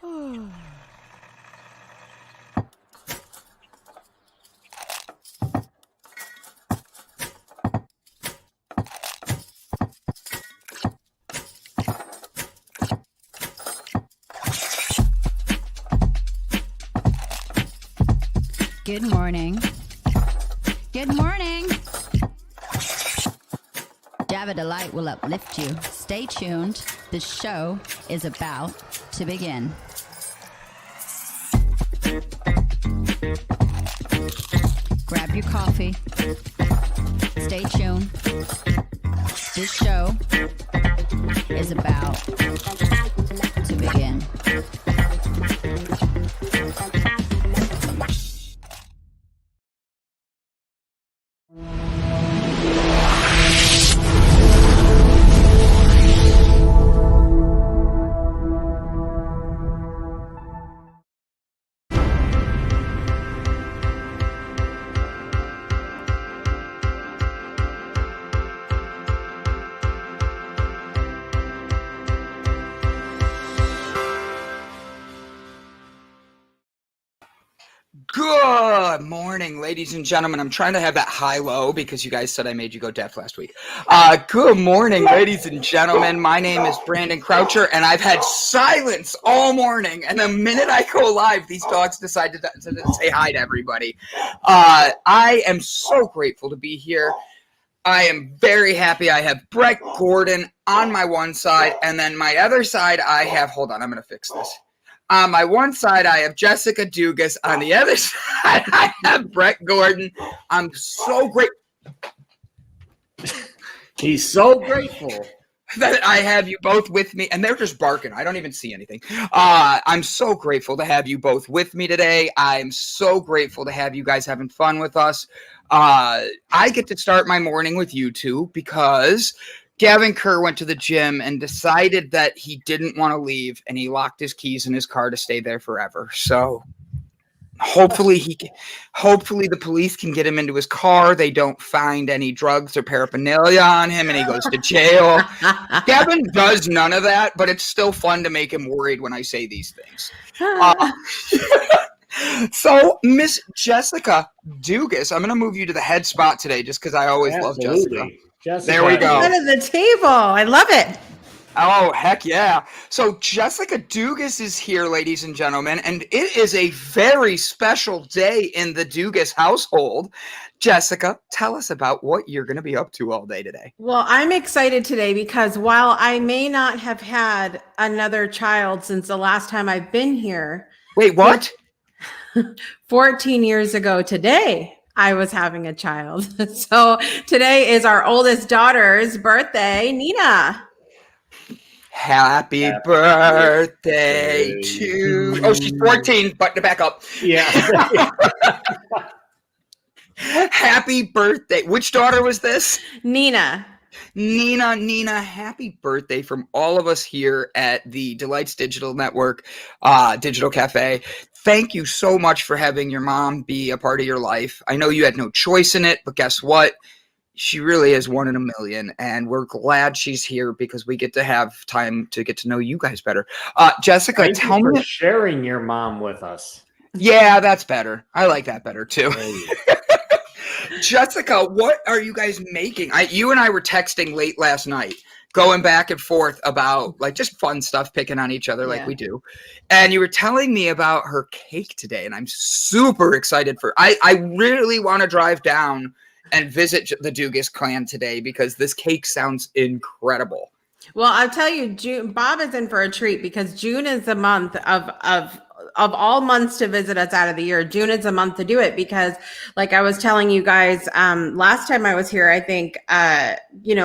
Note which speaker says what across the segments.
Speaker 1: Good morning. Good morning. Dab of Delight will uplift you. Stay tuned. The show is about to begin. Grab your coffee. Stay tuned. This show is about to begin.
Speaker 2: Good morning, ladies and gentlemen. I'm trying to have that high-low because you guys said I made you go deaf last week. Good morning, ladies and gentlemen. My name is Brandon Croucher, and I've had silence all morning. And the minute I go live, these dogs decide to say hi to everybody. I am so grateful to be here. I am very happy. I have Brett Gordon on my one side, and then my other side I have, hold on, I'm going to fix this. On my one side, I have Jessica Dugas. On the other side, I have Brett Gordon. I'm so grateful.
Speaker 3: He's so grateful
Speaker 2: that I have you both with me. And they're just barking. I don't even see anything. I'm so grateful to have you both with me today. I'm so grateful to have you guys having fun with us. I get to start my morning with you two because Gavin Kerr went to the gym and decided that he didn't want to leave, and he locked his keys in his car to stay there forever. So hopefully the police can get him into his car. They don't find any drugs or paraphernalia on him, and he goes to jail. Gavin does none of that, but it's still fun to make him worried when I say these things. So, Miss Jessica Dugas, I'm going to move you to the head spot today just because I always love Jessica. There we go.
Speaker 4: Head of the table. I love it.
Speaker 2: Oh, heck yeah. So Jessica Dugas is here, ladies and gentlemen, and it is a very special day in the Dugas household. Jessica, tell us about what you're going to be up to all day today.
Speaker 4: Well, I'm excited today because while I may not have had another child since the last time I've been here.
Speaker 2: Wait, what?
Speaker 4: 14 years ago today, I was having a child. So today is our oldest daughter's birthday, Nina.
Speaker 2: Happy birthday to... Oh, she's 14, but to back up.
Speaker 3: Yeah.
Speaker 2: Happy birthday. Which daughter was this?
Speaker 4: Nina,
Speaker 2: happy birthday from all of us here at the Delights Digital Network, Digital Cafe. Thank you so much for having your mom be a part of your life. I know you had no choice in it, but guess what? She really is one in a million, and we're glad she's here because we get to have time to get to know you guys better. Jessica, tell me
Speaker 3: for sharing your mom with us.
Speaker 2: Yeah, that's better. I like that better too. Jessica, what are you guys making? You and I were texting late last night, going back and forth about like just fun stuff, picking on each other like we do. And you were telling me about her cake today, and I'm super excited for. I really want to drive down and visit the Dugas clan today because this cake sounds incredible.
Speaker 4: Well, I'll tell you, June, Bob is in for a treat because June is the month of all months to visit us out of the year. June is a month to do it because, like I was telling you guys last time I was here, I think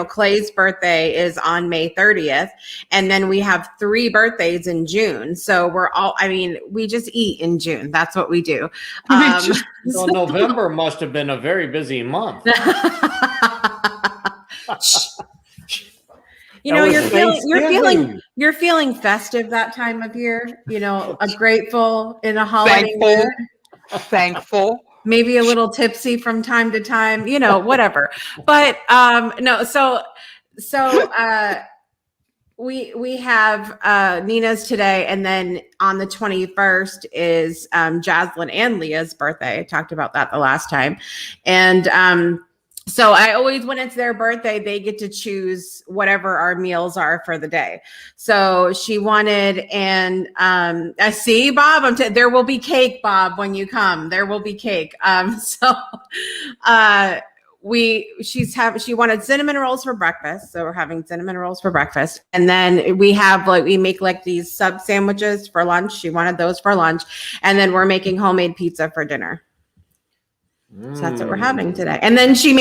Speaker 4: Clay's birthday is on May 30th, and then we have 3 birthdays in June. So we just eat in June. That's what we do.
Speaker 3: So November must have been a very busy month.
Speaker 4: You're feeling festive that time of year, a grateful in a holiday mood.
Speaker 2: Thankful.
Speaker 4: Maybe a little tipsy from time to time, whatever. But We have Nina's today, and then on the 21st is Jaslyn and Leah's birthday. I talked about that the last time. And so I always, when it's their birthday, they get to choose whatever our meals are for the day. So she wanted, and I see, Bob, there will be cake, Bob, when you come. There will be cake. She wanted cinnamon rolls for breakfast, so we're having cinnamon rolls for breakfast, and then we make like these sub sandwiches for lunch. She wanted those for lunch, and then we're making homemade pizza for dinner. So that's what we're having today. And then she's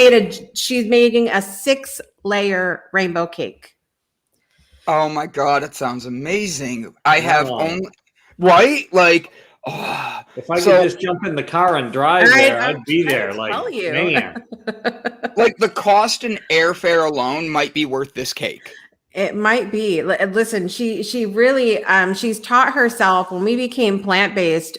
Speaker 4: making a 6-layer rainbow cake.
Speaker 2: Oh my God, it sounds amazing. I have only right like. Oh,
Speaker 3: if I could just jump in the car and drive there, I'd be there. Like, man.
Speaker 2: Like the cost and airfare alone might be worth this cake.
Speaker 4: It might be. Listen, she really she's taught herself when we became plant-based.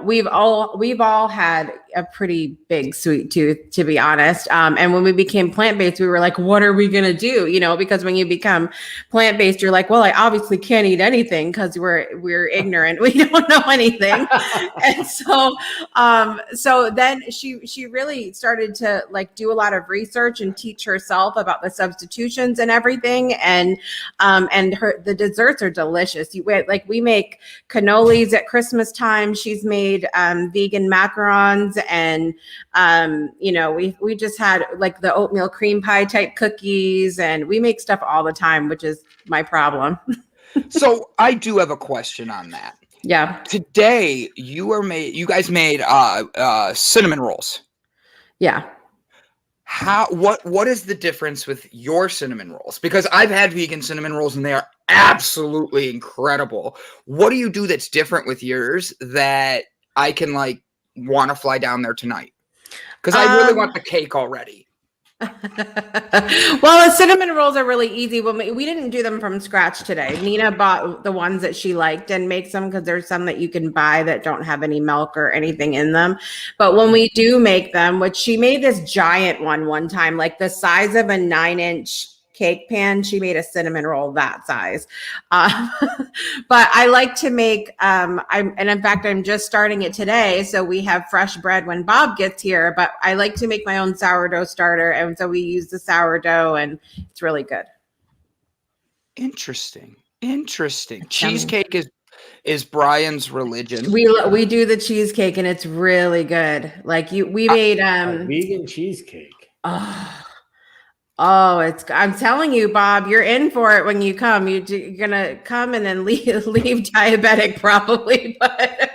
Speaker 4: We've all had a pretty big sweet tooth, to be honest. And when we became plant-based, we were like, what are we going to do? Because when you become plant-based, you're like, well, I obviously can't eat anything because we're ignorant. We don't know anything. And so then she really started to like do a lot of research and teach herself about the substitutions and everything. And the desserts are delicious. We make cannolis at Christmas time. She's made vegan macarons, and we just had like the oatmeal cream pie type cookies, and we make stuff all the time, which is my problem.
Speaker 2: So I do have a question on that.
Speaker 4: Yeah.
Speaker 2: Today you guys made cinnamon rolls.
Speaker 4: Yeah.
Speaker 2: What is the difference with your cinnamon rolls? Because I've had vegan cinnamon rolls and they are absolutely incredible. What do you do that's different with yours that I can like want to fly down there tonight? Because I really want the cake already.
Speaker 4: Well, the cinnamon rolls are really easy. We didn't do them from scratch today. Nina bought the ones that she liked and makes them because there's some that you can buy that don't have any milk or anything in them. But when we do make them, which she made this giant one time, like the size of a 9-inch cake pan, she made a cinnamon roll that size. But I like to make, and in fact, I'm just starting it today. So we have fresh bread when Bob gets here, but I like to make my own sourdough starter. And so we use the sourdough and it's really good.
Speaker 2: Interesting. Cheesecake is Brian's religion.
Speaker 4: We do the cheesecake and it's really good. Like we made,
Speaker 3: vegan cheesecake.
Speaker 4: I'm telling you, Bob, you're in for it when you come. You're gonna come and then leave diabetic probably. But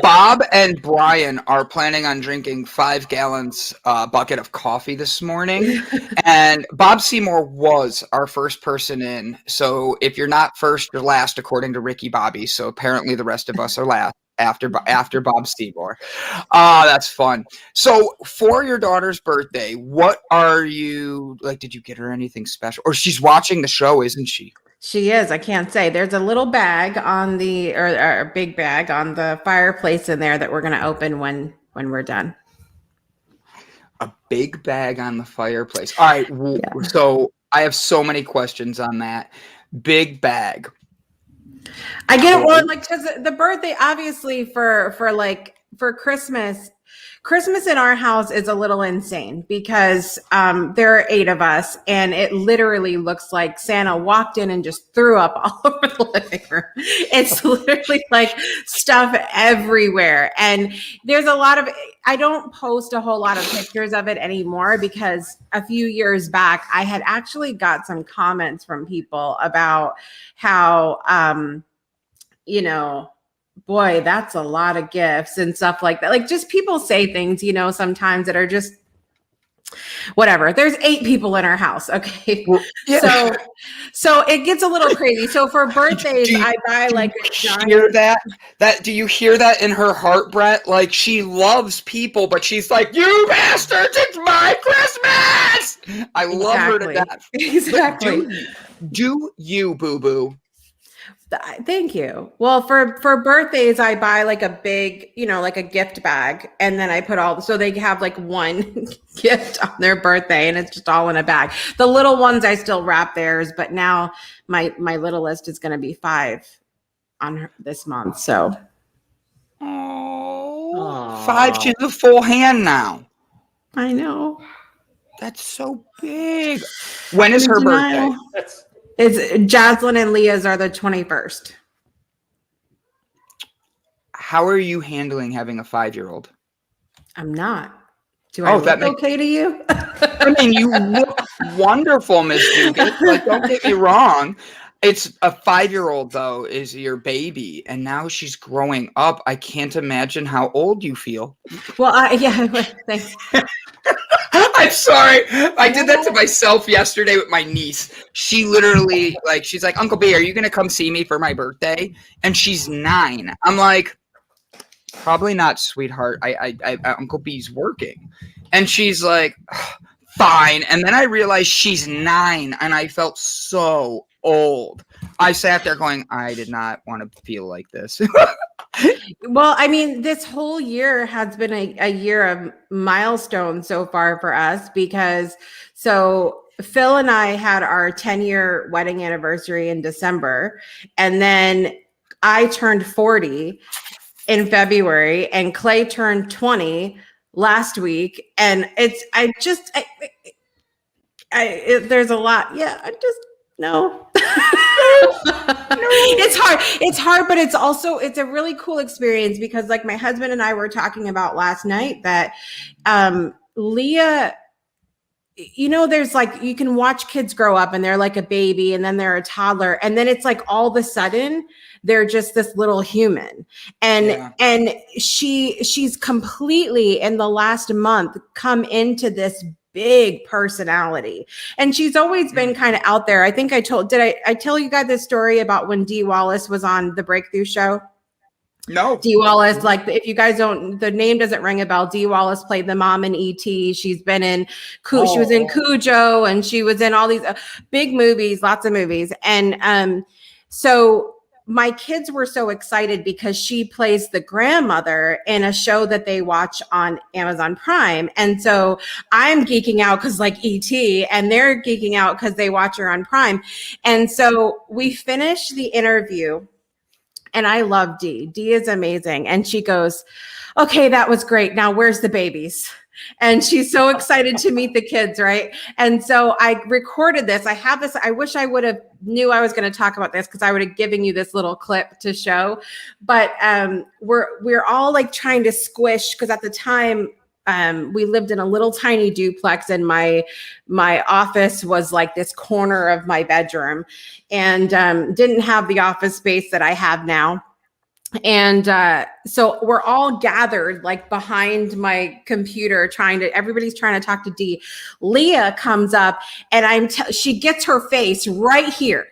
Speaker 2: Bob and Brian are planning on drinking 5 gallons bucket of coffee this morning. And Bob Seymour was our first person in. So if you're not first, you're last, according to Ricky Bobby. So apparently the rest of us are last. After Bob Seymour. That's fun. So for your daughter's birthday, what are you like? Did you get her anything special? Or she's watching the show, isn't she?
Speaker 4: She is. I can't say. There's a little bag on or a big bag on the fireplace in there that we're going to open when we're done.
Speaker 2: A big bag on the fireplace. All right. Yeah. So I have so many questions on that. Big bag.
Speaker 4: I get it. Well, like, because the birthday, obviously for Christmas in our house is a little insane because there are 8 of us, and it literally looks like Santa walked in and just threw up all over the living room. It's literally like stuff everywhere. And there's a lot of, I don't post a whole lot of pictures of it anymore because a few years back, I had actually got some comments from people about how, boy, that's a lot of gifts and stuff like that. Like just people say things, sometimes that are just whatever. There's 8 people in our house. Okay. Well, yeah. So it gets a little crazy. So for birthdays, I buy like a giant.
Speaker 2: Hear that? Do you hear that in her heart, Brett? Like she loves people, but she's like, you bastards, it's my Christmas. I love her to death.
Speaker 4: Exactly.
Speaker 2: Do you, boo-boo?
Speaker 4: Thank you. Well, for birthdays, I buy like a big, like a gift bag, and then I put so they have like one gift on their birthday, and it's just all in a bag. The little ones, I still wrap theirs, but now my littlest is going to be 5 on this month. So,
Speaker 2: oh, 5. She's a full hand now.
Speaker 4: I know.
Speaker 2: That's so big. When is her birthday?
Speaker 4: It's Jaslyn and Leah's are the 21st.
Speaker 2: How are you handling having a 5-year-old?
Speaker 4: I'm not. Do I look okay to you?
Speaker 2: I mean, you look wonderful, Miss Dugan. Like, don't get me wrong. It's a 5-year-old, though, is your baby, and now she's growing up. I can't imagine how old you feel.
Speaker 4: Well, thanks.
Speaker 2: I'm sorry. I did that to myself yesterday with my niece. She literally, she's like, Uncle B, are you going to come see me for my birthday? And she's 9. I'm like, probably not, sweetheart. Uncle B's working. And she's like, fine. And then I realized she's 9, and I felt so old. I sat there going, I did not want to feel like this.
Speaker 4: Well, I mean, this whole year has been a year of milestones so far for us, because so Phil and I had our 10-year wedding anniversary in December, and then I turned 40 in February, and Clay turned 20 last week. And there's a lot. Yeah, no. It's hard, but it's a really cool experience, because like my husband and I were talking about last night that Leah, there's like, you can watch kids grow up and they're like a baby, and then they're a toddler, and then it's like all of a sudden they're just this little human. And she's completely in the last month come into this big personality, and she's always been kind of out there. I think I tell you guys this story about when Dee Wallace was on the Breakthrough Show?
Speaker 2: No.
Speaker 4: Dee Wallace, like, if you guys don't, the name doesn't ring a bell. Dee Wallace played the mom in E.T. She's been in, she was in Cujo, and she was in all these big movies, lots of movies. And so my kids were so excited because she plays the grandmother in a show that they watch on Amazon Prime. And so I'm geeking out because like E.T., and they're geeking out because they watch her on Prime. And so we finished the interview, and I love Dee. Dee is amazing. And she goes, okay, that was great. Now where's the babies? And she's so excited to meet the kids, right? And so I recorded this. I have this. I wish I would have knew I was going to talk about this, because I would have given you this little clip to show. But we're all like trying to squish, because at the time we lived in a little tiny duplex, and my office was like this corner of my bedroom, and didn't have the office space that I have now. And so we're all gathered like behind my computer everybody's trying to talk to Dee. Leah comes up, and she gets her face right here.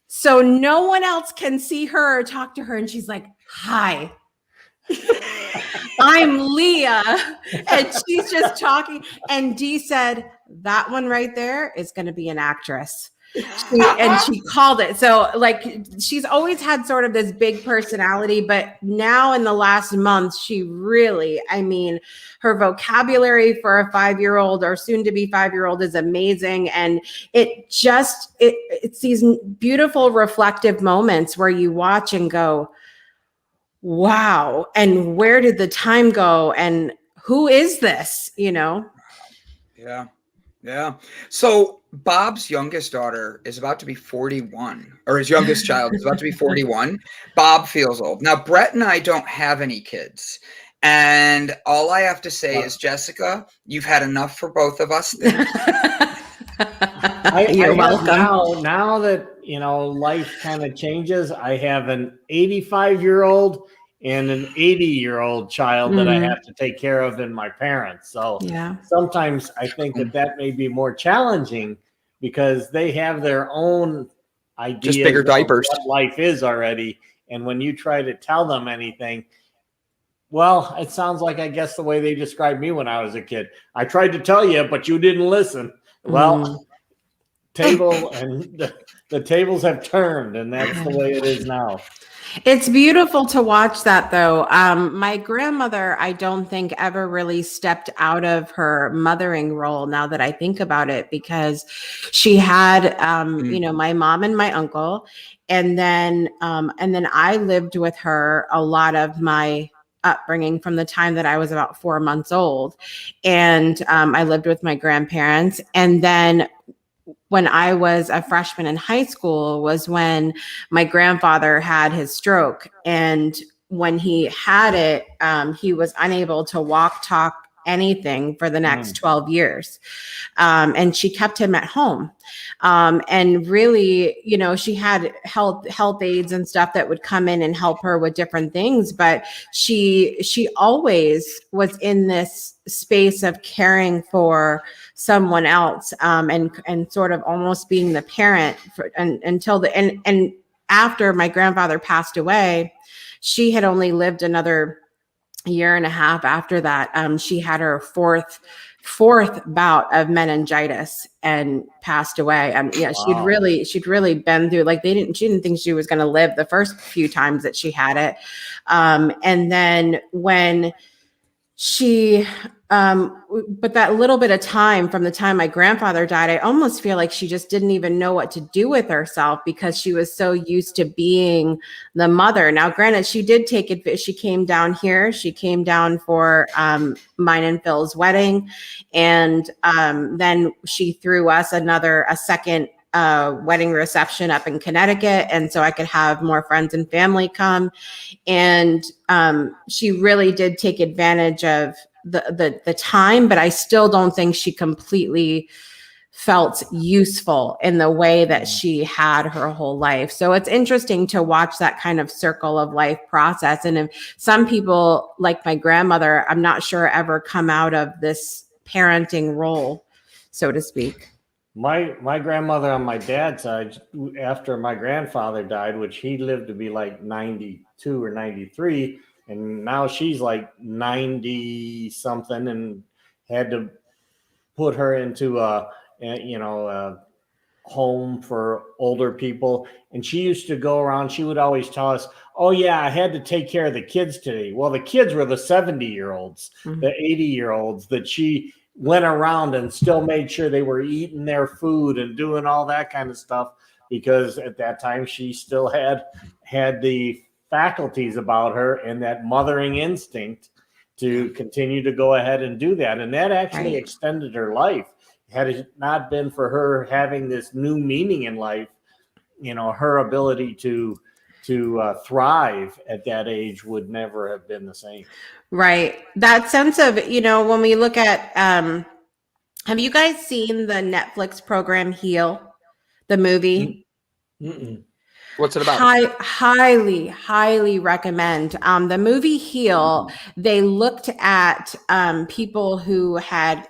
Speaker 4: So no one else can see her or talk to her. And she's like, hi, I'm Leah. And she's just talking. And Dee said, that one right there is going to be an actress. And she called it. So like, she's always had sort of this big personality, but now in the last month, she really, I mean, her vocabulary for a 5-year-old or soon to be 5-year-old is amazing. And it's these beautiful reflective moments where you watch and go, wow. And where did the time go? And who is this?
Speaker 2: Yeah. Yeah. So Bob's youngest daughter is about to be 41, or his youngest child is about to be 41. Bob feels old. Now, Brett and I don't have any kids. And all I have to say is, Jessica, you've had enough for both of us.
Speaker 3: You're welcome. Now that, life kind of changes, I have an 85-year-old and an 80-year-old child that I have to take care of, and my parents. So sometimes I think that may be more challenging, because they have their own ideas,
Speaker 2: just bigger diapers,
Speaker 3: of what life is already. And when you try to tell them anything, well, it sounds like, I guess, the way they described me when I was a kid. I tried to tell you, but you didn't listen. Well, table, and the tables have turned, and that's the way it is now.
Speaker 4: It's beautiful to watch that, though. My grandmother, I don't think ever really stepped out of her mothering role, now that I think about it, because she had, my mom and my uncle, and then I lived with her a lot of my upbringing from the time that I was about 4 months old, and I lived with my grandparents, and then when I was a freshman in high school was when my grandfather had his stroke. And when he had it, he was unable to walk, talk, anything for the next 12 years. And she kept him at home. And really, she had health aides and stuff that would come in and help her with different things. But she always was in this space of caring for someone else, and sort of almost being the parent and after my grandfather passed away, she had only lived another year and a half after that. She had her fourth bout of meningitis and passed away. Wow. She'd really been through, like, she didn't think she was going to live the first few times that she had it. And then when she, but that little bit of time from the time my grandfather died, I almost feel like she just didn't even know what to do with herself, because she was so used to being the mother. Now, granted, she did take it. She came down here. She came down for mine and Phil's wedding. And then she threw us a second wedding reception up in Connecticut. And so I could have more friends and family come. And she really did take advantage of the time, but I still don't think she completely felt useful in the way that she had her whole life. So it's interesting to watch that kind of circle of life process. And if some people, like my grandmother, I'm not sure ever come out of this parenting role, so to speak.
Speaker 3: My grandmother on my dad's side, after my grandfather died, which he lived to be like 92 or 93, and now she's like 90 something, and had to put her into a home for older people. And she used to go around, she would always tell us, oh yeah, I had to take care of the kids today. Well, the kids were the 70-year-olds, the 80-year-olds that she went around and still made sure they were eating their food and doing all that kind of stuff, because at that time she still had the faculties about her and that mothering instinct to continue to go ahead and do that. And that actually extended her life. Had it not been for her having this new meaning in life, her ability to thrive at that age would never have been the same.
Speaker 4: Right. That sense of, when we look at, have you guys seen the Netflix program Heal, the movie?
Speaker 2: Mm-mm. What's it about?
Speaker 4: Highly, highly recommend. The movie Heal, they looked at people who had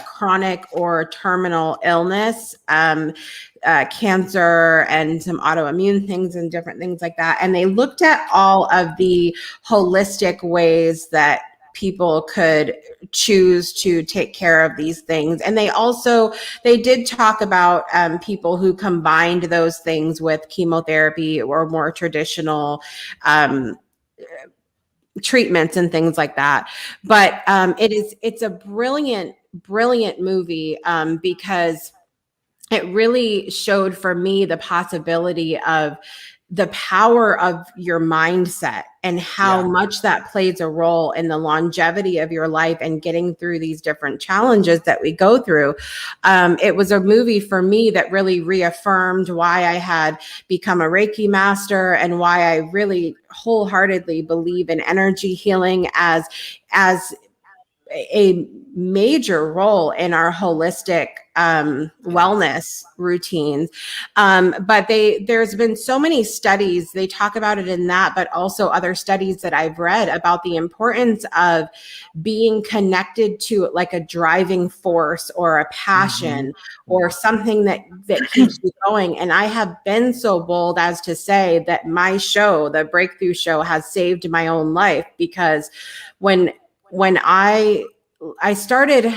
Speaker 4: chronic or terminal illness, cancer and some autoimmune things and different things like that. And they looked at all of the holistic ways that people could choose to take care of these things. And they did talk about people who combined those things with chemotherapy or more traditional treatments and things like that. But it's a brilliant movie, because it really showed for me the possibility of the power of your mindset and how much that plays a role in the longevity of your life and getting through these different challenges that we go through. It was a movie for me that really reaffirmed why I had become a Reiki master and why I really wholeheartedly believe in energy healing as a major role in our holistic wellness routines. But there's been so many studies, they talk about it in that, but also other studies that I've read about the importance of being connected to like a driving force or a passion or something that keeps you going. And I have been so bold as to say that my show, the Breakthrough Show, has saved my own life, because when I started,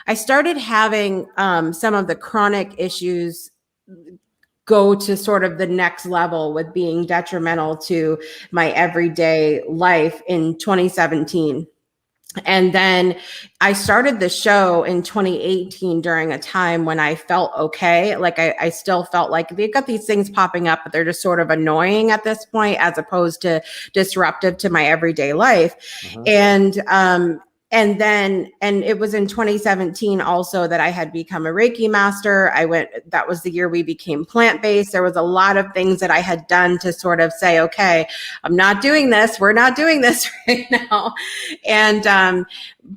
Speaker 4: I started having some of the chronic issues go to sort of the next level with being detrimental to my everyday life in 2017. And then I started the show in 2018 during a time when I felt okay. Like I still felt like they've got these things popping up, but they're just sort of annoying at this point, as opposed to disruptive to my everyday life. And then it was in 2017 also that I had become a Reiki master. That was the year we became plant-based. There was a lot of things that I had done to sort of say, okay, I'm not doing this. We're not doing this right now. And,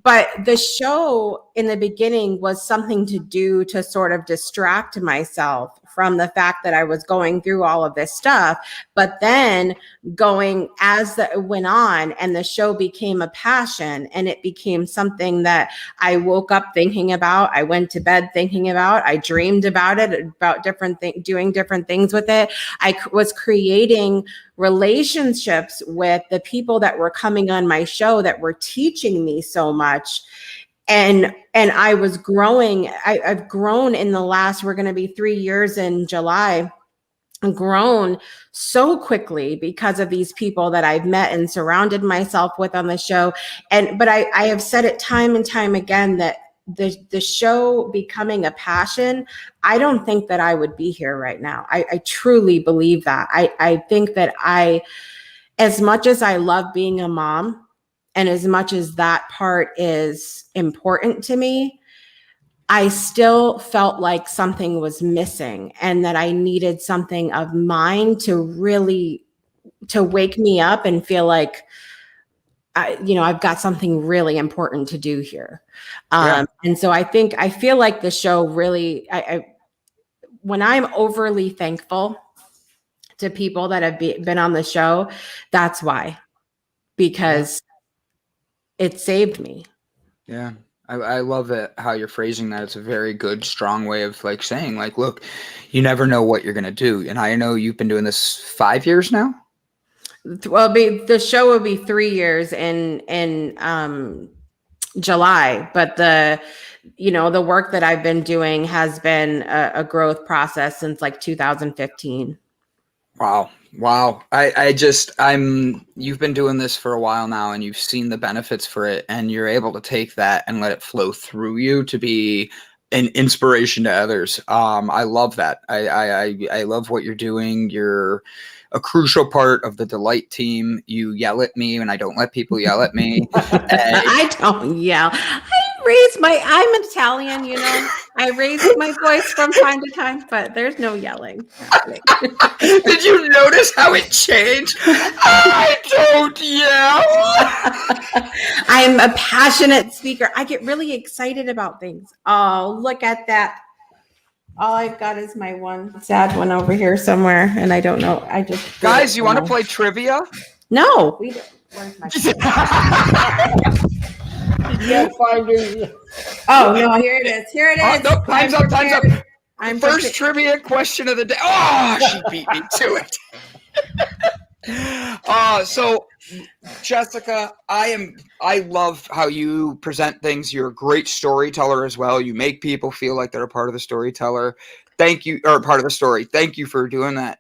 Speaker 4: but the show in the beginning was something to do to sort of distract myself from the fact that I was going through all of this stuff. But then going as it went on, and the show became a passion, and it became something that I woke up thinking about. I went to bed thinking about. I dreamed about it, about different things, doing different things with it. I was creating relationships with the people that were coming on my show that were teaching me so much. And I was growing. I've grown in the last, we're going to be 3 years in July, grown so quickly because of these people that I've met and surrounded myself with on the show. But I have said it time and time again that the show becoming a passion, I don't think that I would be here right now. I truly believe that. I think that as much as I love being a mom, and as much as that part is important to me, I still felt like something was missing, and that I needed something of mine to wake me up and feel like, I've got something really important to do here. And so I feel like the show really, when I'm overly thankful to people that have been on the show, that's why, because it saved me.
Speaker 2: Yeah. I love it how you're phrasing that. It's a very good, strong way of like saying, like, look, you never know what you're going to do. And I know you've been doing this 5 years now.
Speaker 4: Well, the show will be 3 years in July, but the work that I've been doing has been a growth process since like 2015.
Speaker 2: Wow. You've been doing this for a while now, and you've seen the benefits for it, and you're able to take that and let it flow through you to be an inspiration to others. I love that. I love what you're doing. You're a crucial part of the Delight team. You yell at me, and I don't let people yell at me.
Speaker 4: I don't yell. I'm Italian, I raise my voice from time to time, but there's no yelling.
Speaker 2: Did you notice how it changed? I don't yell.
Speaker 4: I'm a passionate speaker. I get really excited about things. Oh, look at that. All I've got is my one sad one over here somewhere, and I don't know.
Speaker 2: Guys, you want to play trivia?
Speaker 4: No, we don't. Where's my
Speaker 3: You can't find her.
Speaker 4: Oh, no, here it is.
Speaker 2: Oh, no, time's up. First trivia question of the day. Oh, she beat me to it. So Jessica, I love how you present things. You're a great storyteller as well. You make people feel like they're a part of the storyteller. Thank you, or part of the story. Thank you for doing that.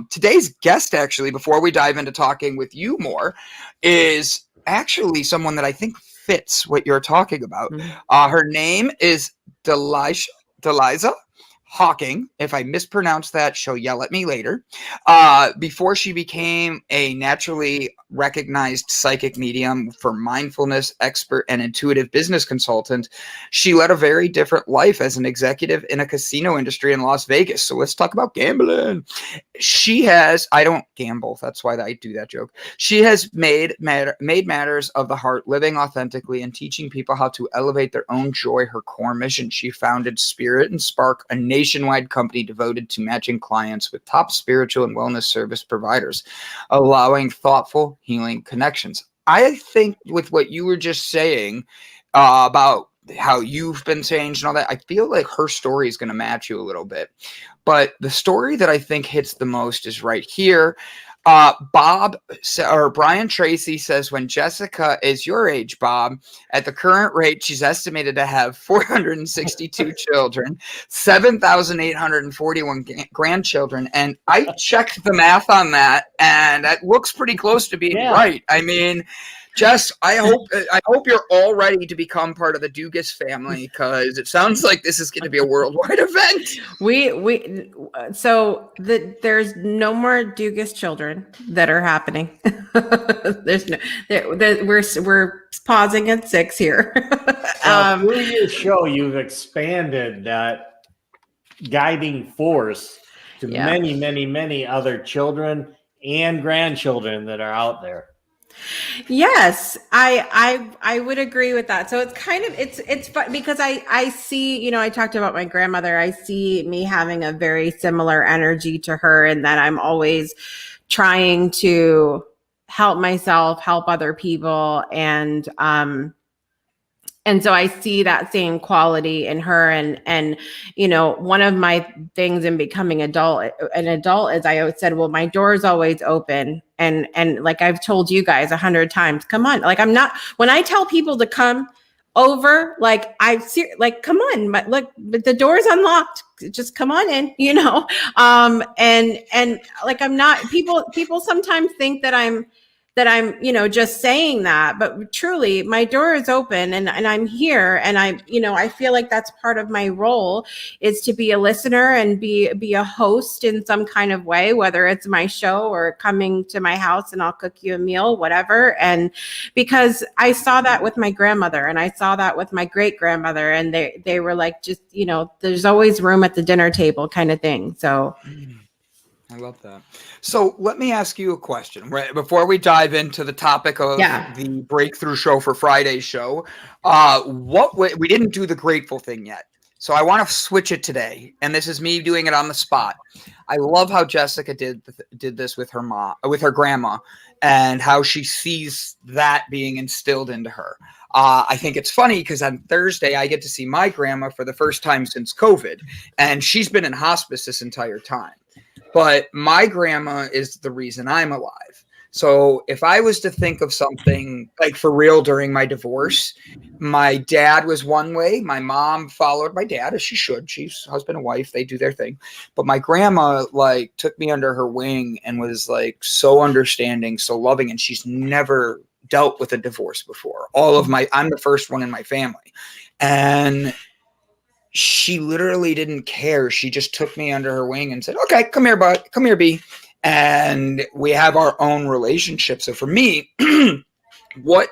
Speaker 2: Today's guest, actually, before we dive into talking with you more, is actually someone that I think fits what you're talking about. Her name is Dallisa Hocking. If I mispronounce that, she'll yell at me later. Before she became a naturally recognized psychic medium for mindfulness expert and intuitive business consultant, she led a very different life as an executive in a casino industry in Las Vegas. So let's talk about gambling. I don't gamble. That's why I do that joke. She has made matters of the heart, living authentically and teaching people how to elevate their own joy, her core mission. She founded Spirit and Spark, a nationwide company devoted to matching clients with top spiritual and wellness service providers, allowing thoughtful healing connections. I think with what you were just saying about how you've been changed and all that, I feel like her story is going to match you a little bit. But the story that I think hits the most is right here. Brian Tracy says, when Jessica is your age, Bob, at the current rate, she's estimated to have 462 children, 7,841 grandchildren. And I checked the math on that, and that looks pretty close to being right. I mean, Jess, I hope you're all ready to become part of the Dugas family, because it sounds like this is going to be a worldwide event.
Speaker 4: There's no more Dugas children that are happening. We're pausing at 6 here.
Speaker 3: Through your show, you've expanded that guiding force to many, many, many other children and grandchildren that are out there.
Speaker 4: Yes, I would agree with that. So it's kind of it's fun because I see, I talked about my grandmother. I see me having a very similar energy to her, and that I'm always trying to help myself, help other people, and so I see that same quality in her. And one of my things in becoming an adult is I always said, well, my door is always open. And like I've told you guys 100 times, come on. Like when I tell people to come over, like come on, but look, the door's unlocked. Just come on in, and like, I'm not, people sometimes think that I'm, just saying that, but truly my door is open and I'm here. And I feel like that's part of my role, is to be a listener and be a host in some kind of way, whether it's my show or coming to my house and I'll cook you a meal, whatever. And because I saw that with my grandmother, and I saw that with my great grandmother, and they were like, just, there's always room at the dinner table kind of thing. So
Speaker 2: I love that. So let me ask you a question right before we dive into the topic of the breakthrough show for Friday's show. We didn't do the grateful thing yet, so I want to switch it today. And this is me doing it on the spot. I love how Jessica did this with her mom, with her grandma, and how she sees that being instilled into her. I think it's funny because on Thursday I get to see my grandma for the first time since COVID, and she's been in hospice this entire time. But my grandma is the reason I'm alive. So if I was to think of something like for real during my divorce, my dad was one way. My mom followed my dad, as she should. She's husband and wife. They do their thing. But my grandma took me under her wing and was so understanding, so loving. And she's never dealt with a divorce before. I'm the first one in my family. And she literally didn't care. She just took me under her wing and said, okay, come here, bud. Come here, B. And we have our own relationship. So for me, what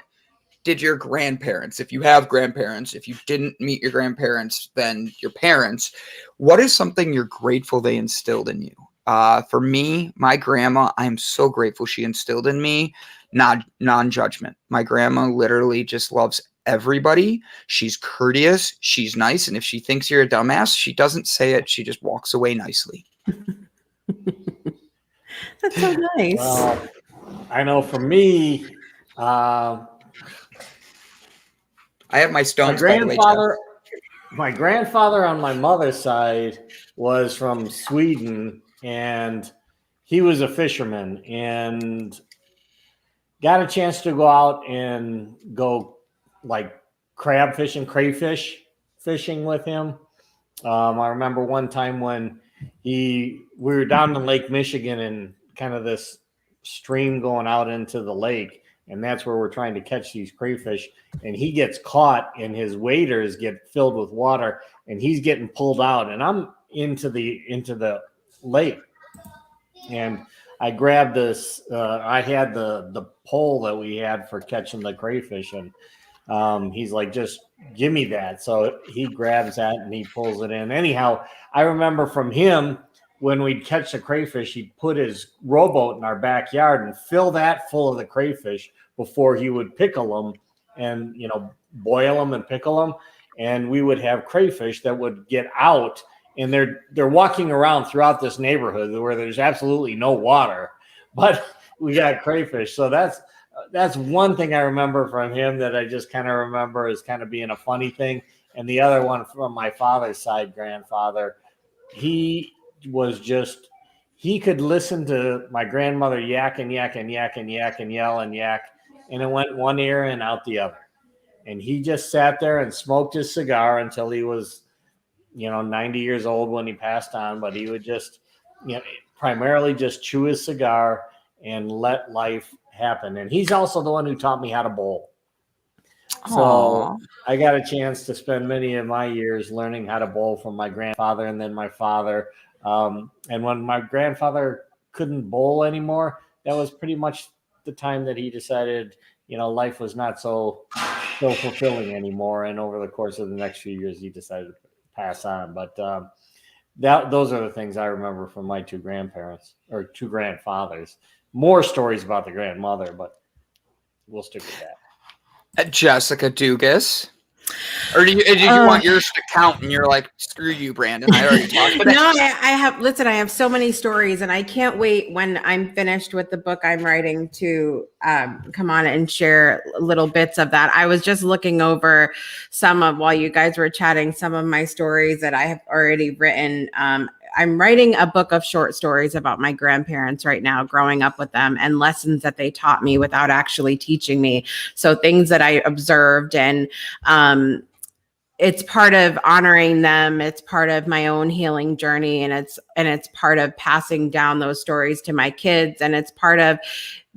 Speaker 2: did your grandparents, if you have grandparents, if you didn't meet your grandparents, then your parents, what is something you're grateful they instilled in you? For me, my grandma, I'm so grateful she instilled in me non-judgment. My grandma literally just loves everybody. She's courteous. She's nice. And if she thinks you're a dumbass, she doesn't say it. She just walks away nicely.
Speaker 4: That's so nice.
Speaker 3: Well, I know for me,
Speaker 2: I have my stones.
Speaker 3: My grandfather on my mother's side was from Sweden, and he was a fisherman and got a chance to go out and go crab fishing, crayfish fishing with him. I remember one time when we were down in Lake Michigan and kind of this stream going out into the lake, and that's where we're trying to catch these crayfish. And he gets caught, and his waders get filled with water, and he's getting pulled out, and I'm into the lake, and I grabbed this. I had the pole that we had for catching the crayfish, and he's like, just give me that. So he grabs that and he pulls it in. Anyhow, I remember from him, when we'd catch the crayfish, he'd put his rowboat in our backyard and fill that full of the crayfish before he would pickle them and, boil them and pickle them. And we would have crayfish that would get out, and they're walking around throughout this neighborhood where there's absolutely no water, but we got crayfish. So that's one thing I remember from him that I just kind of remember as kind of being a funny thing. And the other one from my father's side, grandfather, he was just, he could listen to my grandmother yak and yak and yak and yak and yell and yak, and it went one ear and out the other. And he just sat there and smoked his cigar until he was, 90 years old when he passed on. But he would just, primarily just chew his cigar and let life happen. And he's also the one who taught me how to bowl. So
Speaker 2: Aww.
Speaker 3: I got a chance to spend many of my years learning how to bowl from my grandfather and then my father. And when my grandfather couldn't bowl anymore, that was pretty much the time that he decided, life was not so fulfilling anymore. And over the course of the next few years, he decided to pass on. But those are the things I remember from my two grandparents or two grandfathers. More stories about the grandmother, but we'll stick with that.
Speaker 2: Jessica Dugas. Or did you want yours to count and you're like, screw you, Brandon. I already talked about it.
Speaker 4: No, I have so many stories, and I can't wait when I'm finished with the book I'm writing to come on and share little bits of that. I was just looking over while you guys were chatting, some of my stories that I have already written. I'm writing a book of short stories about my grandparents right now, growing up with them, and lessons that they taught me without actually teaching me. So things that I observed, and it's part of honoring them. It's part of my own healing journey, and it's part of passing down those stories to my kids, and it's part of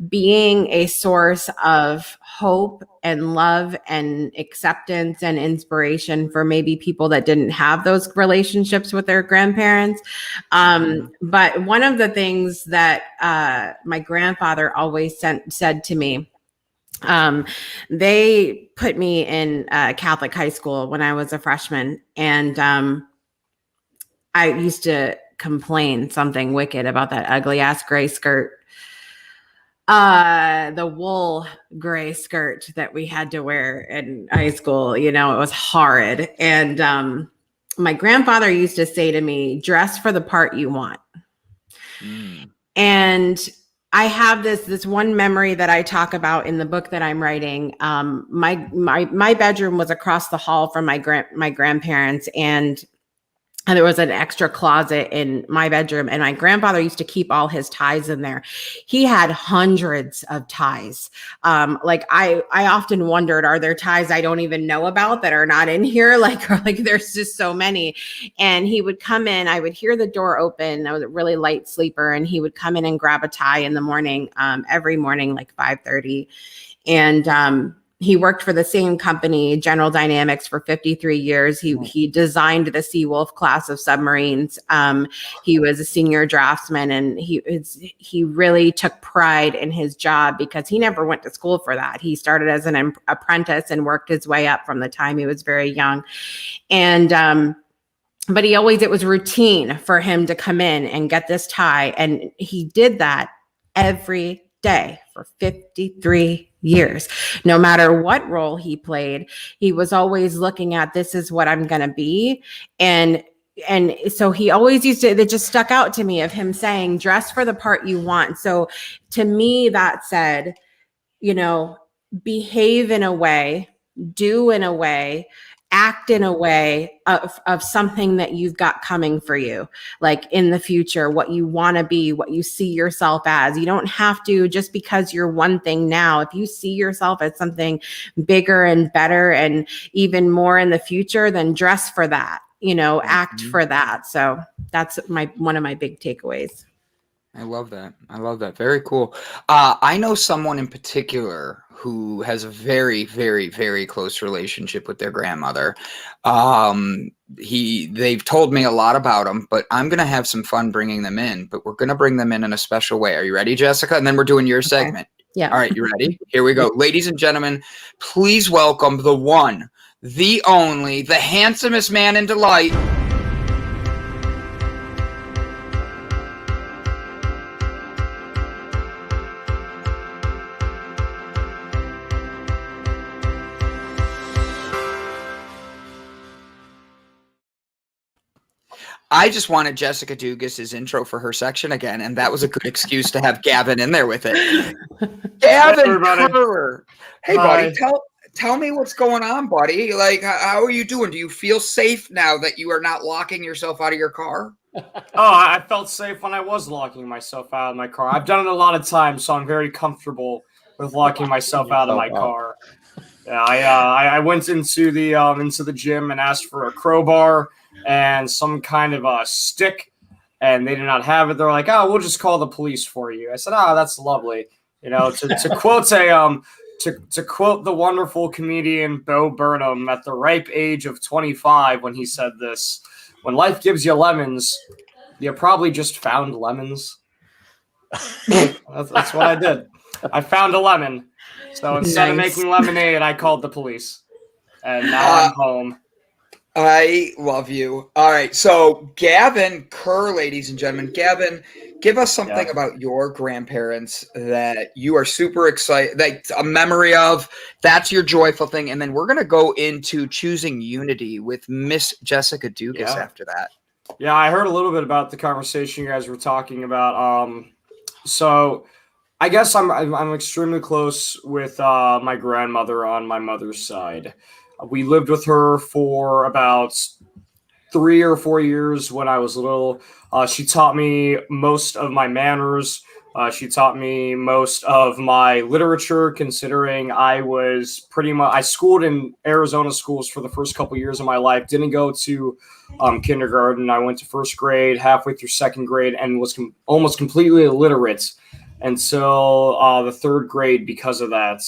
Speaker 4: being a source of hope and love and acceptance and inspiration for maybe people that didn't have those relationships with their grandparents. But one of the things that my grandfather always said to me, they put me in Catholic high school when I was a freshman, and I used to complain something wicked about that ugly ass gray skirt. The wool gray skirt that we had to wear in high school, it was horrid. And my grandfather used to say to me, dress for the part you want. And I have this one memory that I talk about in the book that I'm writing. My bedroom was across the hall from my grandparents, and there was an extra closet in my bedroom, and my grandfather used to keep all his ties in there. He had hundreds of ties. I often wondered, are there ties I don't even know about that are not in here? Like there's just so many. And he would come in, I would hear the door open. I was a really light sleeper, and he would come in and grab a tie in the morning, every morning, like 5:30. And he worked for the same company, General Dynamics, for 53 years. He designed the Seawolf class of submarines. He was a senior draftsman, and he really took pride in his job because he never went to school for that. He started as an apprentice and worked his way up from the time he was very young. And but it was routine for him to come in and get this tie, and he did that every day for 53 years. No matter what role he played, he was always looking at, this is what I'm going to be. And so he always it just stuck out to me of him saying, dress for the part you want. So to me, that said, behave in a way, do in a way, act in a way of something that you've got coming for you, like in the future, what you want to be, what you see yourself as. You don't have to, just because you're one thing now, if you see yourself as something bigger and better and even more in the future, then dress for that, act for that. So that's one of my big takeaways.
Speaker 2: I love that. Very cool. I know someone in particular who has a very, very, very close relationship with their grandmother. They've told me a lot about him, but I'm going to have some fun bringing them in, but we're going to bring them in a special way. Are you ready, Jessica? And then we're doing your segment.
Speaker 4: Yeah.
Speaker 2: All right. You ready? Here we go. Ladies and gentlemen, please welcome the one, the only, the handsomest man in Delight. I just wanted Jessica Dugas's intro for her section again, and that was a good excuse to have Gavin in there with it. Gavin Kerr. Hey, buddy, tell me what's going on, buddy. Like, how are you doing? Do you feel safe now that you are not locking yourself out of your car?
Speaker 5: I felt safe when I was locking myself out of my car. I've done it a lot of times, so I'm very comfortable with locking myself out of my car. Yeah, I went into the gym and asked for a crowbar and some kind of a stick, and they did not have it. They're like, "Oh, we'll just call the police for you." I said, "Oh, that's lovely." To quote to quote the wonderful comedian Bo Burnham at the ripe age of 25 when he said this, "When life gives you lemons, you probably just found lemons." That's what I did. I found a lemon. So instead of making lemonade, I called the police. And now I'm home.
Speaker 2: I love you. All right. So Gavin Kerr, ladies and gentlemen. Gavin, give us something about your grandparents that you are super excited, like a memory of. That's your joyful thing. And then we're going to go into choosing unity with Miss Jessica Dugas after that.
Speaker 5: Yeah, I heard a little bit about the conversation you guys were talking about. So I guess I'm extremely close with my grandmother on my mother's side. We lived with her for about 3 or 4 years when I was little. She taught me most of my manners. She taught me most of my literature, considering I schooled in Arizona schools for the first couple years of my life. Didn't go to kindergarten. I went to first grade, halfway through second grade, and was almost completely illiterate until the third grade because of that.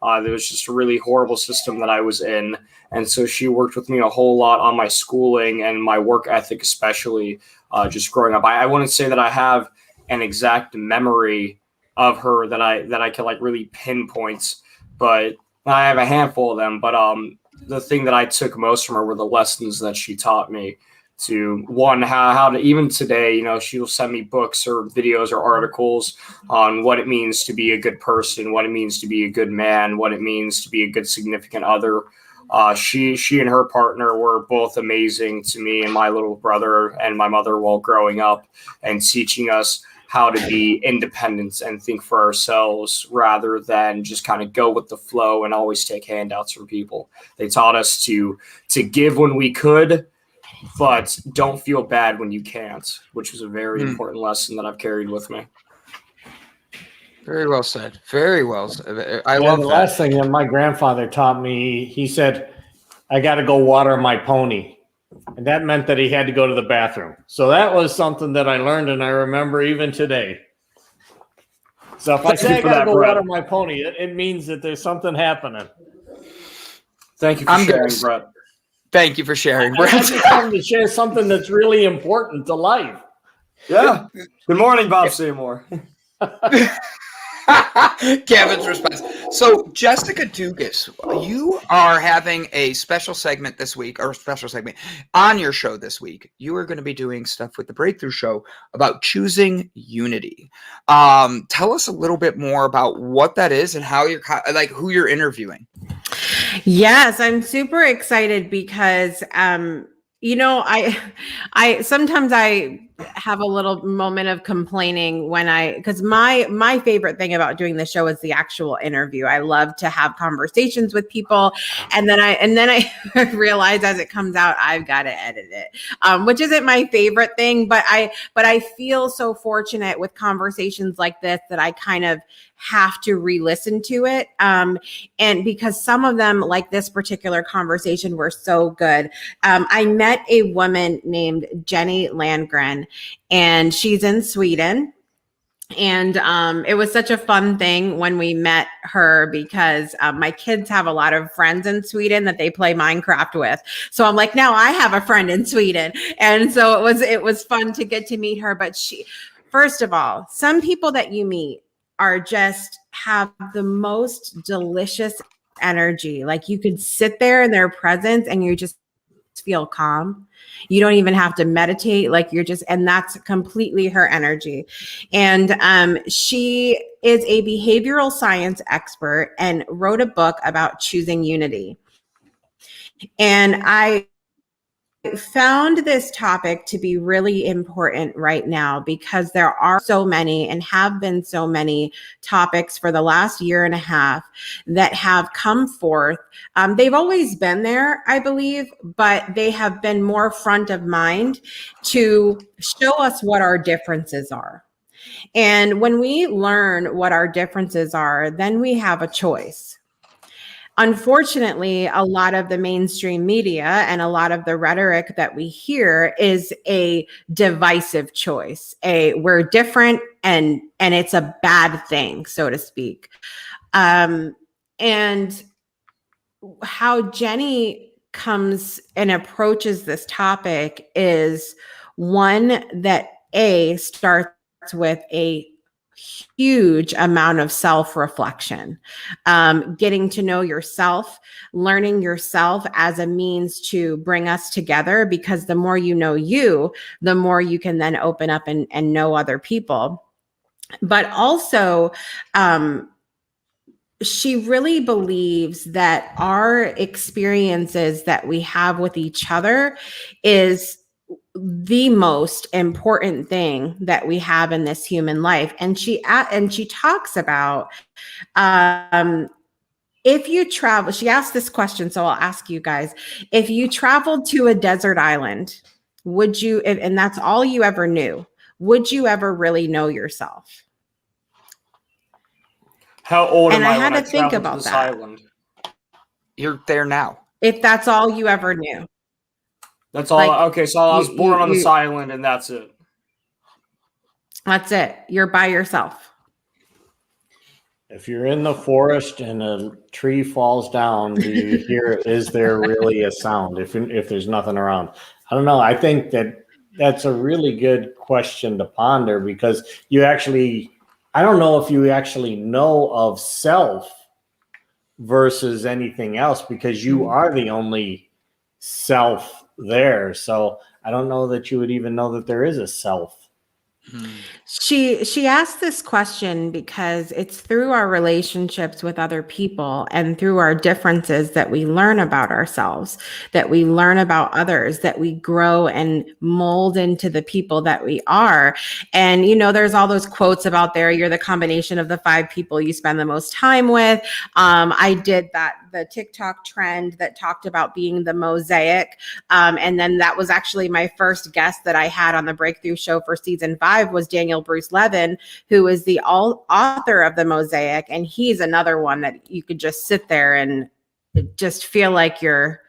Speaker 5: There was just a really horrible system that I was in. And so she worked with me a whole lot on my schooling and my work ethic, especially just growing up. I wouldn't say that I have an exact memory of her that I can like really pinpoint, but I have a handful of them. But the thing that I took most from her were the lessons that she taught me. To one, how to, even today, she'll send me books or videos or articles on what it means to be a good person, what it means to be a good man, what it means to be a good significant other. She and her partner were both amazing to me and my little brother and my mother while growing up, and teaching us how to be independent and think for ourselves rather than just kind of go with the flow and always take handouts from people. They taught us to give when we could, but don't feel bad when you can't, which was a very important lesson that I've carried with me.
Speaker 2: Very well said. Very well said. I love
Speaker 3: the
Speaker 2: that.
Speaker 3: last thing that my grandfather taught me, he said, I got to go water my pony. And that meant that he had to go to the bathroom. So that was something that I learned, and I remember even today. So if I say I got to go water my pony, it means that there's something happening.
Speaker 5: Thank you for sharing, Brett.
Speaker 2: Thank you for sharing, Brett.
Speaker 3: I just wanted to share something that's really important to life.
Speaker 5: Yeah. Good morning, Bob Seymour.
Speaker 2: Kevin's response. So, Jessica Dugas, you are having a special segment this week, or a special segment on your show this week. You are going to be doing stuff with the Breakthrough Show about choosing unity. Tell us a little bit more about what that is and how you're who you're interviewing.
Speaker 4: Yes, I'm super excited because I sometimes I have a little moment of complaining because my favorite thing about doing the show is the actual interview. I love to have conversations with people, and then I realize as it comes out, I've got to edit it, which isn't my favorite thing, but I feel so fortunate with conversations like this that I kind of have to re-listen to it. And because some of them, like this particular conversation, were so good. I met a woman named Jenny Landgren, and she's in Sweden. And it was such a fun thing when we met her because my kids have a lot of friends in Sweden that they play Minecraft with. So I'm like, now I have a friend in Sweden. And so it was fun to get to meet her. But first of all, some people that you meet have the most delicious energy. Like you could sit there in their presence and you just feel calm. You don't even have to meditate. And that's completely her energy. And she is a behavioral science expert and wrote a book about choosing unity. And found this topic to be really important right now because there are so many and have been so many topics for the last year and a half that have come forth. They've always been there, I believe, but they have been more front of mind to show us what our differences are. And when we learn what our differences are, then we have a choice. Unfortunately, a lot of the mainstream media and a lot of the rhetoric that we hear is a divisive choice. We're different and it's a bad thing, so to speak. And how Jenny comes and approaches this topic is one that starts with a huge amount of self-reflection, getting to know yourself, learning yourself as a means to bring us together, because the more you know you, the more you can then open up and know other people. But also, she really believes that our experiences that we have with each other is the most important thing that we have in this human life. And she talks about, if you travel, she asked this question, so I'll ask you guys, if you traveled to a desert island, would you, and that's all you ever knew, would you ever really know yourself?
Speaker 5: How old
Speaker 4: And
Speaker 5: am
Speaker 4: I
Speaker 5: I
Speaker 4: had
Speaker 5: when
Speaker 4: to
Speaker 5: I
Speaker 4: think
Speaker 5: traveled to
Speaker 4: about
Speaker 5: this
Speaker 4: that.
Speaker 5: island?
Speaker 2: You're there now.
Speaker 4: If that's all you ever knew.
Speaker 5: That's all.
Speaker 4: Like,
Speaker 5: Okay, so I was born on this island, and that's it.
Speaker 4: That's it. You're by yourself.
Speaker 3: If you're in the forest and a tree falls down, do you hear, is there really a sound if there's nothing around? I don't know. I think that's a really good question to ponder, because you actually, I don't know if you actually know of self versus anything else, because you are the only self there. So I don't know that you would even know that there is a self.
Speaker 4: She asked this question because it's through our relationships with other people and through our differences that we learn about ourselves, that we learn about others, that we grow and mold into the people that we are. And, you know, there's all those quotes about there, you're the combination of the 5 people you spend the most time with. I did the TikTok trend that talked about being the mosaic. And then that was actually my first guest that I had on the Breakthrough Show for season 5 was Daniel Bruce Levin, who is the author of the Mosaic. And he's another one that you could just sit there and just feel like you're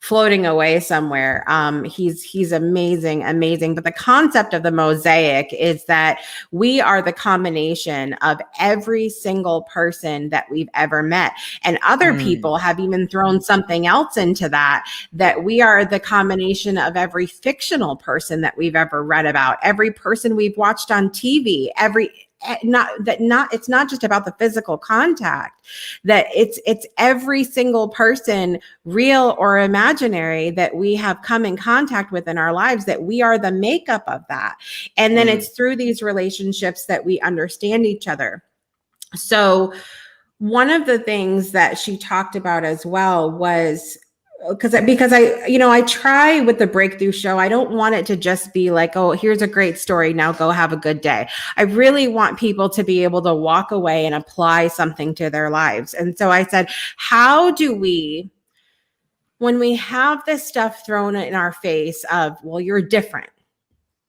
Speaker 4: floating away somewhere. He's amazing. But the concept of the mosaic is that we are the combination of every single person that we've ever met. And other people have even thrown something else into that we are the combination of every fictional person that we've ever read about, every person we've watched on TV, it's not just about the physical contact, that it's every single person, real or imaginary, that we have come in contact with in our lives, that we are the makeup of that. And then it's through these relationships that we understand each other. So one of the things that she talked about as well was, because I try with the Breakthrough Show, I don't want it to just be like, oh, here's a great story, now go have a good day. I really want people to be able to walk away and apply something to their lives. And so I said, how do we, when we have this stuff thrown in our face of, well, you're different,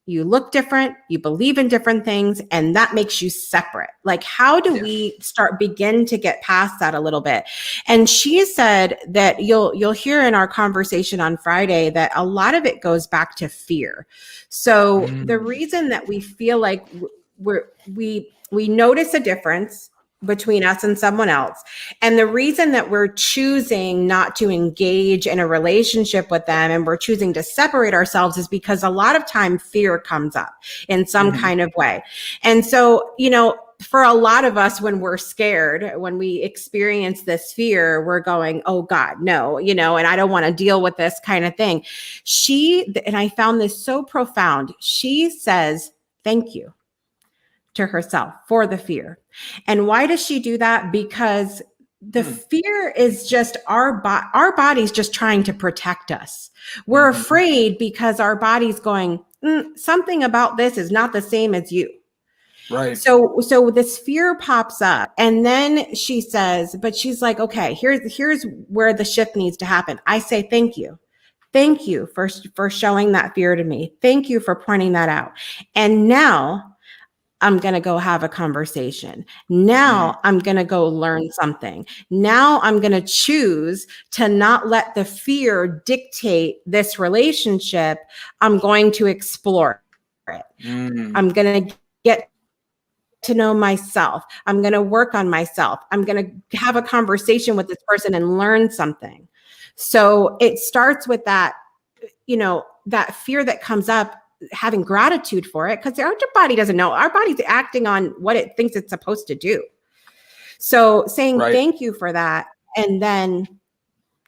Speaker 4: you look different, you believe in different things, and that makes you separate. Like, how do we begin to get past that a little bit? And she said that you'll hear in our conversation on Friday that a lot of it goes back to fear. So the reason that we feel like we notice a difference between us and someone else, and the reason that we're choosing not to engage in a relationship with them and we're choosing to separate ourselves is because a lot of time fear comes up in some kind of way. And so, you know, for a lot of us, when we're scared, when we experience this fear, we're going, oh God, no, you know, and I don't want to deal with this kind of thing. And I found this so profound. She says, thank you to herself for the fear. And why does she do that? Because the fear is just our body's just trying to protect us. We're afraid because our body's going, something about this is not the same as you.
Speaker 2: Right.
Speaker 4: So this fear pops up, and then she says, but she's like, okay, here's where the shift needs to happen. I say, thank you. Thank you for showing that fear to me. Thank you for pointing that out. And now I'm going to go have a conversation. Now I'm going to go learn something. Now I'm going to choose to not let the fear dictate this relationship. I'm going to explore it. I'm going to get to know myself. I'm going to work on myself. I'm going to have a conversation with this person and learn something. So it starts with that, that fear that comes up, having gratitude for it, because our body doesn't know. Our body's acting on what it thinks it's supposed to do. So saying thank you for that. And then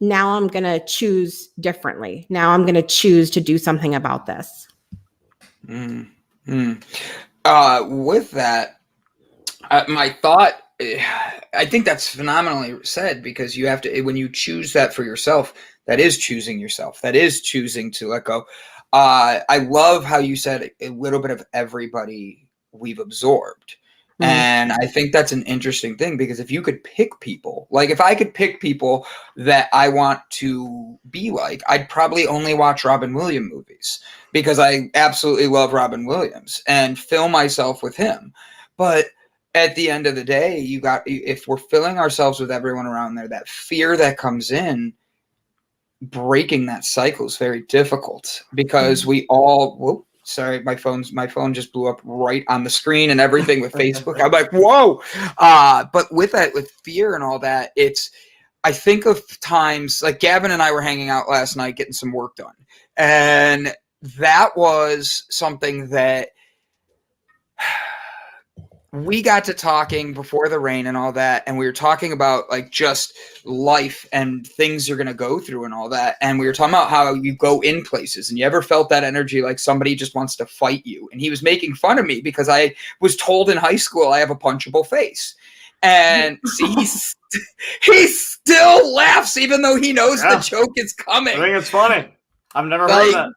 Speaker 4: now I'm going to choose differently. Now I'm going to choose to do something about this.
Speaker 2: With that, my thought, I think that's phenomenally said, because you have to, when you choose that for yourself, that is choosing yourself. That is choosing to let go. I love how you said a little bit of everybody we've absorbed. And I think that's an interesting thing, because if you could pick people, like if I could pick people that I want to be like, I'd probably only watch Robin Williams movies, because I absolutely love Robin Williams and fill myself with him. But at the end of the day, if we're filling ourselves with everyone around there, that fear that comes in, breaking that cycle is very difficult, because we all, sorry, my phone just blew up right on the screen and everything with Facebook. I'm like, whoa. But with that, with fear and all that, I think of times like Gavin and I were hanging out last night getting some work done. And that was something that we got to talking before the rain and all that. And we were talking about like just life and things you're going to go through and all that. And we were talking about how you go in places, and you ever felt that energy, like somebody just wants to fight you. And he was making fun of me because I was told in high school I have a punchable face. And see, he still laughs even though he knows the joke is coming.
Speaker 5: I think it's funny. I've never heard that.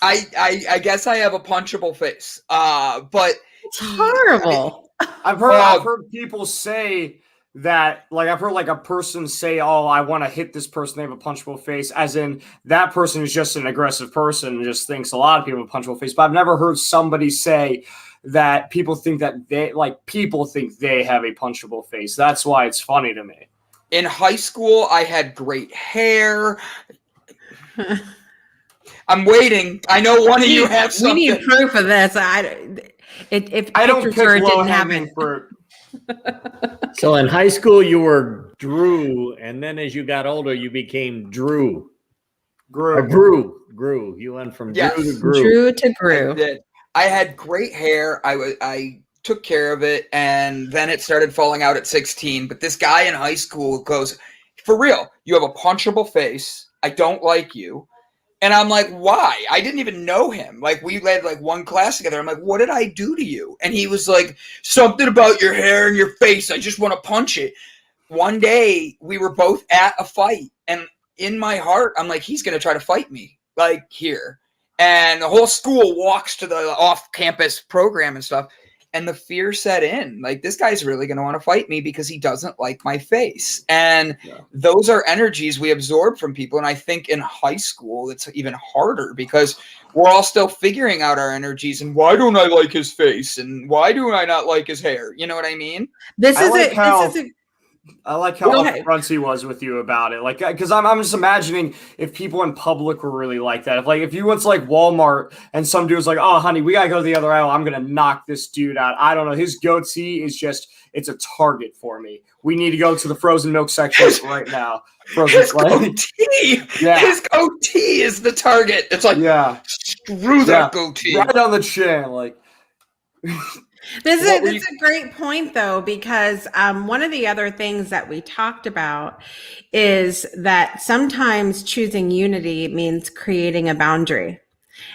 Speaker 2: I guess I have a punchable face. But
Speaker 4: it's horrible.
Speaker 5: I've heard people say that, like I've heard like a person say, "Oh, I want to hit this person. They have a punchable face," as in that person is just an aggressive person and just thinks a lot of people have a punchable face. But I've never heard somebody say that people think they have a punchable face. That's why it's funny to me.
Speaker 2: In high school, I had great hair. I'm waiting. I know one of you have something.
Speaker 4: We need proof of this. If
Speaker 5: I don't pick
Speaker 4: low-hanging
Speaker 5: fruit.
Speaker 3: So in high school, you were Drew, and then as you got older, you became Drew. Grew. You went from Drew to Grew.
Speaker 4: Drew to Grew.
Speaker 2: I had great hair. I took care of it, and then it started falling out at 16. But this guy in high school goes, "For real, you have a punchable face. I don't like you." And I'm like, why? I didn't even know him. Like, we led like one class together. I'm like, what did I do to you? And he was like, something about your hair and your face. I just want to punch it. One day we were both at a fight, and in my heart, I'm like, he's going to try to fight me, like here. And the whole school walks to the off-campus program and stuff. And the fear set in, like, this guy's really going to want to fight me because he doesn't like my face. And those are energies we absorb from people. And I think in high school, it's even harder because we're all still figuring out our energies. And why don't I like his face? And why do I not like his hair? You know what I mean?
Speaker 5: I like how upfront he was with you about it. Like, because I'm just imagining if people in public were really like that. If you went to like Walmart and some dude was like, "Oh, honey, we gotta go to the other aisle. I'm gonna knock this dude out." I don't know. His goatee is it's a target for me. We need to go to the frozen milk section right now.
Speaker 2: His goatee. Yeah. His goatee is the target. It's like, screw that goatee.
Speaker 5: Right on the chin, like.
Speaker 4: This is a great point, though, because one of the other things that we talked about is that sometimes choosing unity means creating a boundary.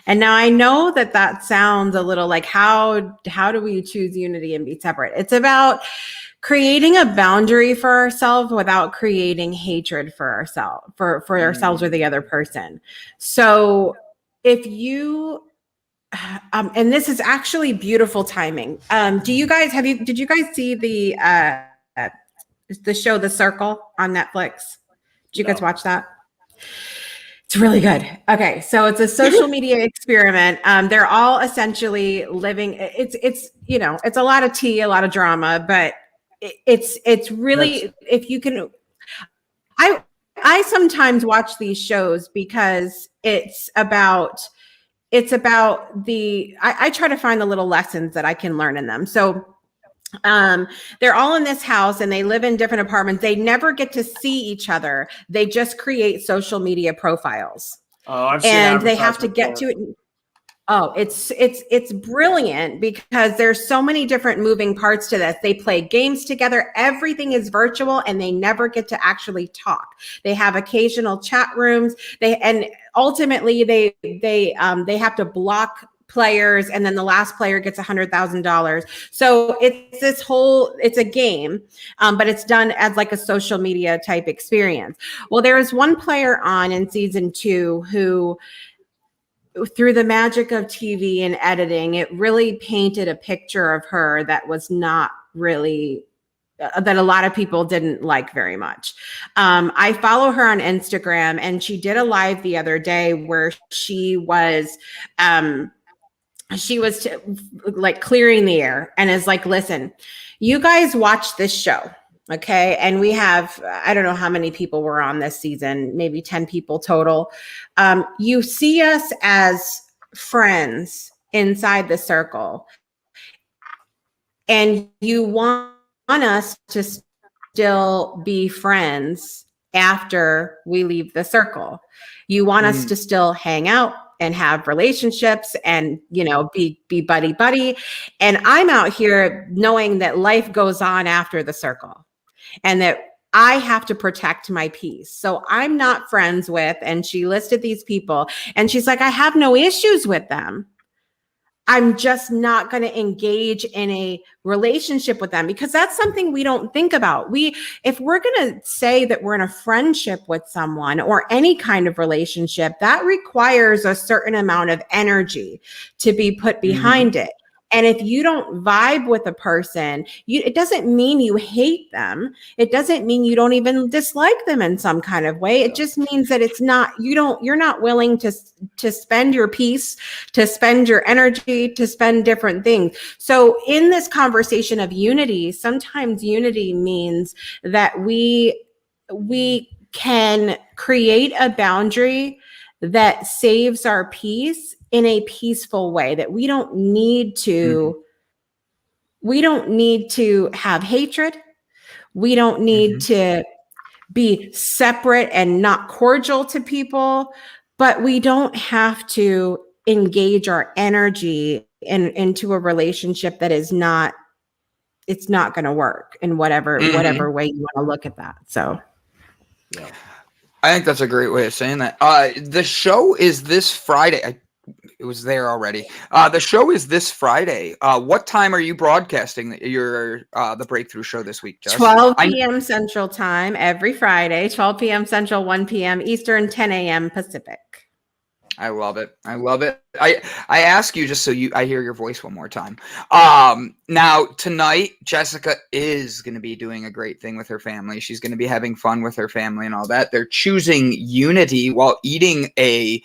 Speaker 4: And now I know that that sounds a little like, how do we choose unity and be separate? It's about creating a boundary for ourselves without creating hatred for ourselves, for ourselves or the other person. So if you, and this is actually beautiful timing. Did you guys see the show The Circle on Netflix? Did you guys watch that? It's really good. Okay, so it's a social media experiment. They're all essentially living. It's you know, it's a lot of tea, a lot of drama, but it's really, if you can. I sometimes watch these shows because it's about I try to find the little lessons that I can learn in them. So they're all in this house and they live in different apartments. They never get to see each other. They just create social media profiles.
Speaker 5: Oh, I've seen
Speaker 4: and they have to
Speaker 5: before.
Speaker 4: get to it. Oh, it's brilliant because there's so many different moving parts to this. They play games together. Everything is virtual and they never get to actually talk. They have occasional chat rooms. And ultimately they have to block players, and then the last player gets $100,000. So it's a game, but it's done as like a social media type experience. Well, there is one player on in season 2 who, through the magic of TV and editing, it really painted a picture of her that was not really, that a lot of people didn't like very much. I follow her on Instagram, and she did a live the other day where she was like clearing the air and is like, listen, you guys watch this show. Okay. And we have, I don't know how many people were on this season, maybe 10 people total. You see us as friends inside the circle, and you want us to still be friends after we leave the circle. You want us to still hang out and have relationships and, you know, be buddy. And I'm out here knowing that life goes on after the circle, and that I have to protect my peace. So I'm not friends with, and she listed these people, and she's like, I have no issues with them. I'm just not going to engage in a relationship with them, because that's something we don't think about. If we're going to say that we're in a friendship with someone or any kind of relationship, that requires a certain amount of energy to be put behind it. And if you don't vibe with a person, it doesn't mean you hate them. It doesn't mean you don't even dislike them in some kind of way. It just means that you're not willing to spend your peace, to spend your energy, to spend different things. So in this conversation of unity, sometimes unity means that we can create a boundary that saves our peace in a peaceful way, that we don't need to have hatred. We don't need to be separate and not cordial to people, but we don't have to engage our energy into a relationship that is not, it's not going to work in whatever way you want to look at that. So
Speaker 2: yeah. I think that's a great way of saying that. The show is this Friday. It was there already. The show is this Friday. What time are you broadcasting the Breakthrough show this week, Jess?
Speaker 4: 12 p.m. Central Time every Friday, 12 p.m. Central, 1 p.m. Eastern, 10 a.m. Pacific.
Speaker 2: I love it. I love it. I ask you just so I hear your voice one more time. Now tonight, Jessica is going to be doing a great thing with her family. She's going to be having fun with her family and all that. They're choosing unity while eating a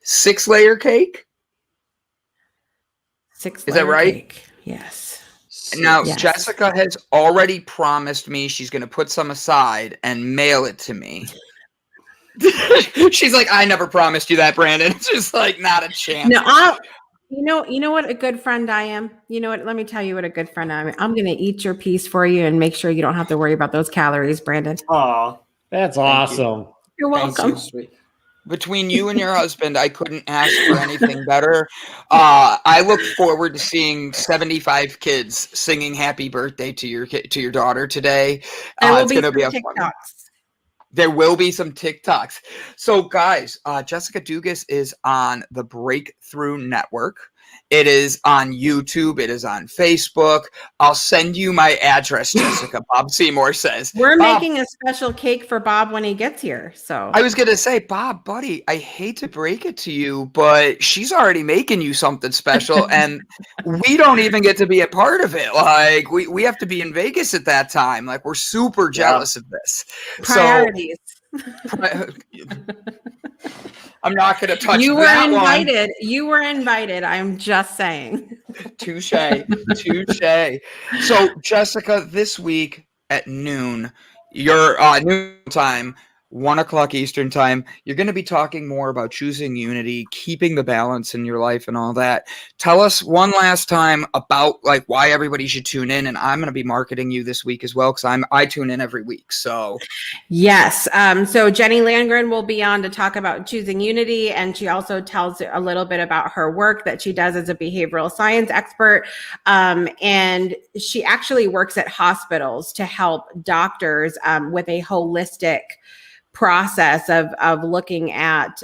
Speaker 2: 6-layer cake.
Speaker 4: 6-layer
Speaker 2: is that right?
Speaker 4: Cake. Yes.
Speaker 2: Now,
Speaker 4: yes.
Speaker 2: Jessica has already promised me she's going to put some aside and mail it to me. She's like, I never promised you that, Brandon. It's just like not a chance.
Speaker 4: No, you know what a good friend I am. You know what? Let me tell you what a good friend I am. I'm going to eat your piece for you and make sure you don't have to worry about those calories, Brandon.
Speaker 5: Aw,
Speaker 3: that's awesome.
Speaker 4: You're welcome.
Speaker 2: Between you and your husband, I couldn't ask for anything better. I look forward to seeing 75 kids singing "Happy Birthday" to your daughter today.
Speaker 4: There will
Speaker 2: it's
Speaker 4: be
Speaker 2: going to be a
Speaker 4: TikToks.
Speaker 2: There will be some TikToks. So, guys, Jessica Dugas is on the Breakthrough Network. It is on YouTube. It is on Facebook. I'll send you my address, Jessica. Bob Seymour says.
Speaker 4: We're
Speaker 2: Bob,
Speaker 4: making a special cake for Bob when he gets here. So
Speaker 2: I was going to say, Bob, buddy, I hate to break it to you, but she's already making you something special, and we don't even get to be a part of it. Like, we have to be in Vegas at that time. Like, we're super jealous of this.
Speaker 4: priorities.
Speaker 2: I'm not going to touch
Speaker 4: You were
Speaker 2: that
Speaker 4: invited. You were invited. I'm just saying.
Speaker 2: Touche. So, Jessica, this week at noon, your noon time, 1 o'clock Eastern time, you're going to be talking more about choosing unity, keeping the balance in your life and all that. Tell us one last time about like why everybody should tune in. And I'm going to be marketing you this week as well, because I tune in every week. So
Speaker 4: Yes. So Jenny Landgren will be on to talk about choosing unity. And she also tells a little bit about her work that she does as a behavioral science expert. And she actually works at hospitals to help doctors with a holistic process of looking at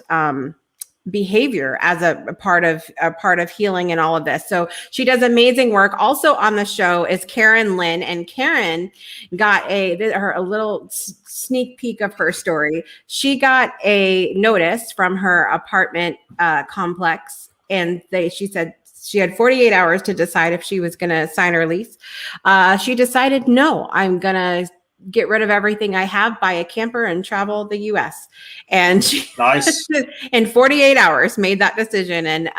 Speaker 4: behavior as a part of healing and all of this. So she does amazing work. Also on the show is Karen Lynn, and Karen got a little sneak peek of her story. She got a notice from her apartment complex, and she said she had 48 hours to decide if she was going to sign her lease. She decided, no, I'm going to get rid of everything I have, buy a camper, and travel the US. And she,
Speaker 5: Nice.
Speaker 4: in 48 hours, made that decision. And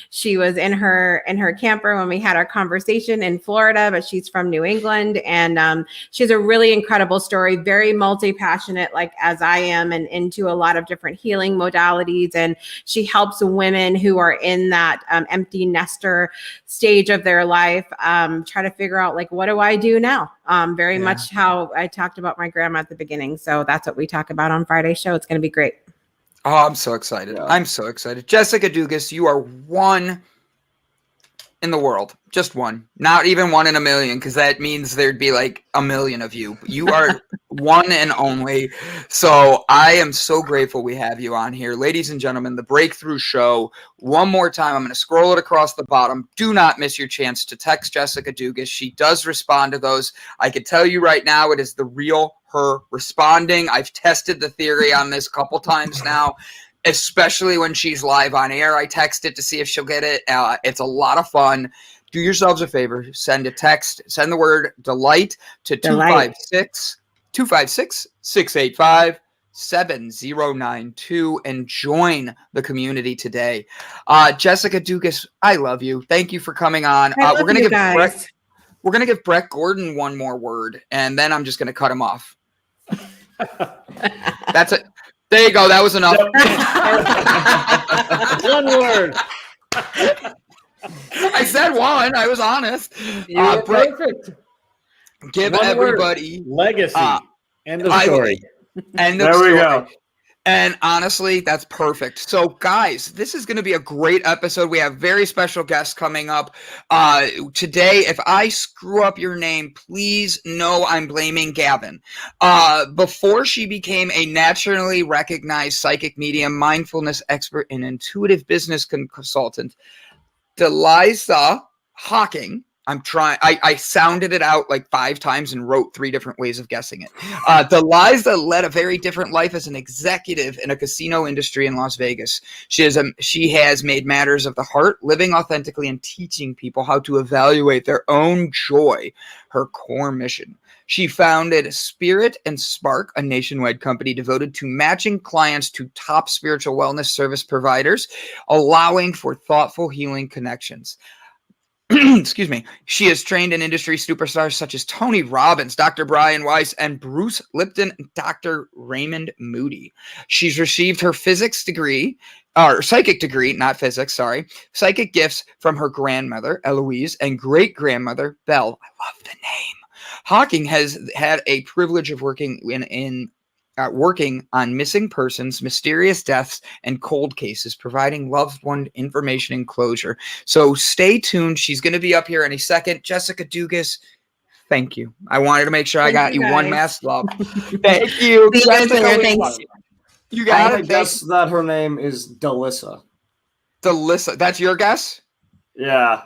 Speaker 4: she was in her camper when we had our conversation in Florida, but she's from New England. And she has a really incredible story, very multi-passionate, like as I am, and into a lot of different healing modalities. And she helps women who are in that empty nester stage of their life try to figure out, like, what do I do now? Very much how I talked about my grandma at the beginning. So that's what we talk about on Friday's show. It's going to be great.
Speaker 2: Oh, I'm so excited. Yeah. I'm so excited. Jessica Dugas, you are one in the world. Just one. Not even one in a million, because that means there'd be like a million of you. You are one and only. So I am so grateful we have you on here. Ladies and gentlemen, the Breakthrough Show. One more time, I'm going to scroll it across the bottom. Do not miss your chance to text Jessica Dugas. She does respond to those. I can tell you right now, it is the real her responding. I've tested the theory on this a couple times now, especially when she's live on air. I text it to see if she'll get it. It's a lot of fun. Do yourselves a favor. Send a text. Send the word delight to 256-685-7092 and join the community today. Jessica Dugas, I love you. Thank you for coming on. We're going to give Brett Gordon one more word, and then I'm just going to cut him off. That's it. There you go. That was enough.
Speaker 3: One word.
Speaker 2: I said one. I was honest.
Speaker 3: You were perfect.
Speaker 2: Give
Speaker 3: one
Speaker 2: everybody
Speaker 3: word. Legacy. End of story.
Speaker 2: End of story. There we go. And honestly, that's perfect. So, guys, this is going to be a great episode. We have very special guests coming up today. If I screw up your name, please know I'm blaming Gavin. Before she became a nationally recognized psychic medium, mindfulness expert, and intuitive business consultant, Dallisa Hocking. I sounded it out like 5 times and wrote 3 different ways of guessing it. Dallisa led a very different life as an executive in a casino industry in Las Vegas. She has made matters of the heart, living authentically, and teaching people how to evaluate their own joy, her core mission. She founded Spirit and Spark, a nationwide company devoted to matching clients to top spiritual wellness service providers, allowing for thoughtful healing connections. Excuse me. She has trained in industry superstars such as Tony Robbins, Dr. Brian Weiss, and Bruce Lipton, and Dr. Raymond Moody. She's received her psychic degree, psychic gifts from her grandmother, Eloise, and great-grandmother, Belle. I love the name. Hocking has had a privilege of working working on missing persons, mysterious deaths, and cold cases, providing loved one information and closure. So stay tuned. She's going to be up here any second. Jessica Dugas, Thank you. I wanted to make sure I
Speaker 4: Thank
Speaker 2: got
Speaker 4: you,
Speaker 2: you one
Speaker 4: guys.
Speaker 2: mass love. Thank you.
Speaker 4: See you guys
Speaker 2: Jessica,
Speaker 4: later.
Speaker 2: we
Speaker 4: Thanks.
Speaker 2: love you. You
Speaker 5: I'm
Speaker 2: got
Speaker 5: gonna
Speaker 2: it.
Speaker 5: guess that her name is Dallisa.
Speaker 2: Dallisa. That's your guess?
Speaker 5: Yeah.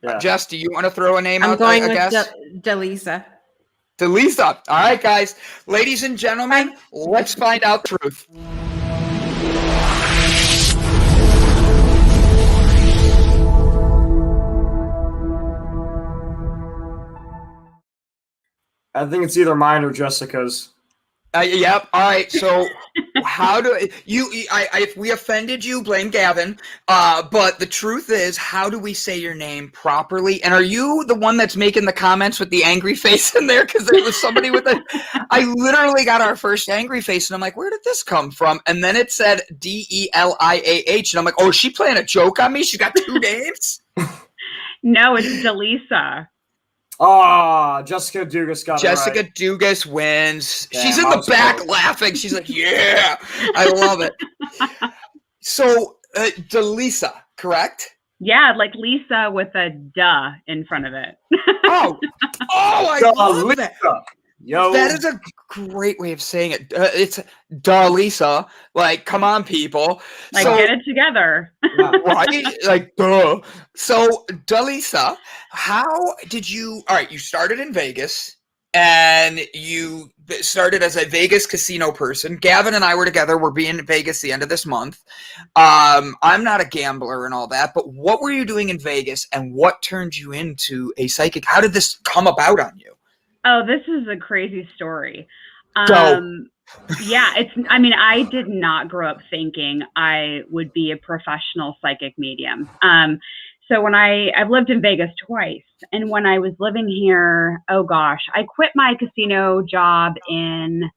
Speaker 5: Yeah.
Speaker 2: Jess, do you want to throw a name
Speaker 4: I'm
Speaker 2: out?
Speaker 4: going
Speaker 2: I
Speaker 4: with
Speaker 2: guess.
Speaker 4: Dallisa.
Speaker 2: Dallisa. All right, guys. Ladies and gentlemen,
Speaker 4: Bye.
Speaker 2: let's find out truth.
Speaker 5: I think it's either mine or Jessica's.
Speaker 2: Yep. All right. So, how do you? If we offended you, blame Gavin. But the truth is, how do we say your name properly? And are you the one that's making the comments with the angry face in there? Because there was somebody with a. I literally got our first angry face, and I'm like, where did this come from? And then it said Deliah, and I'm like, oh, is she playing a joke on me? She got two names.
Speaker 6: No, it's Dallisa.
Speaker 5: Ah, Jessica Dugas got
Speaker 2: Jessica
Speaker 5: it right.
Speaker 2: Dugas wins.
Speaker 5: Damn,
Speaker 2: She's in
Speaker 5: I
Speaker 2: the
Speaker 5: was
Speaker 2: back
Speaker 5: close.
Speaker 2: laughing. She's like, yeah, I love it. So, Dallisa, correct?
Speaker 6: Yeah, like Lisa with a duh in front of it.
Speaker 2: Oh, I love that.
Speaker 5: Dallisa. Yo.
Speaker 2: That is a great way of saying it. It's Dallisa. Like, come on, people.
Speaker 6: Like,
Speaker 2: So,
Speaker 6: get it together.
Speaker 2: right? Like, duh. So, Dallisa, how did you? All right, you started in Vegas, and you started as a Vegas casino person. Gavin and I were together. We'll be in Vegas the end of this month. I'm not a gambler and all that, but what were you doing in Vegas, and what turned you into a psychic? How did this come about on you?
Speaker 6: Oh, this is a crazy story.
Speaker 2: Go.
Speaker 6: Yeah, I did not grow up thinking I would be a professional psychic medium. So when I've lived in Vegas twice, and when I was living here, oh gosh, I quit my casino job in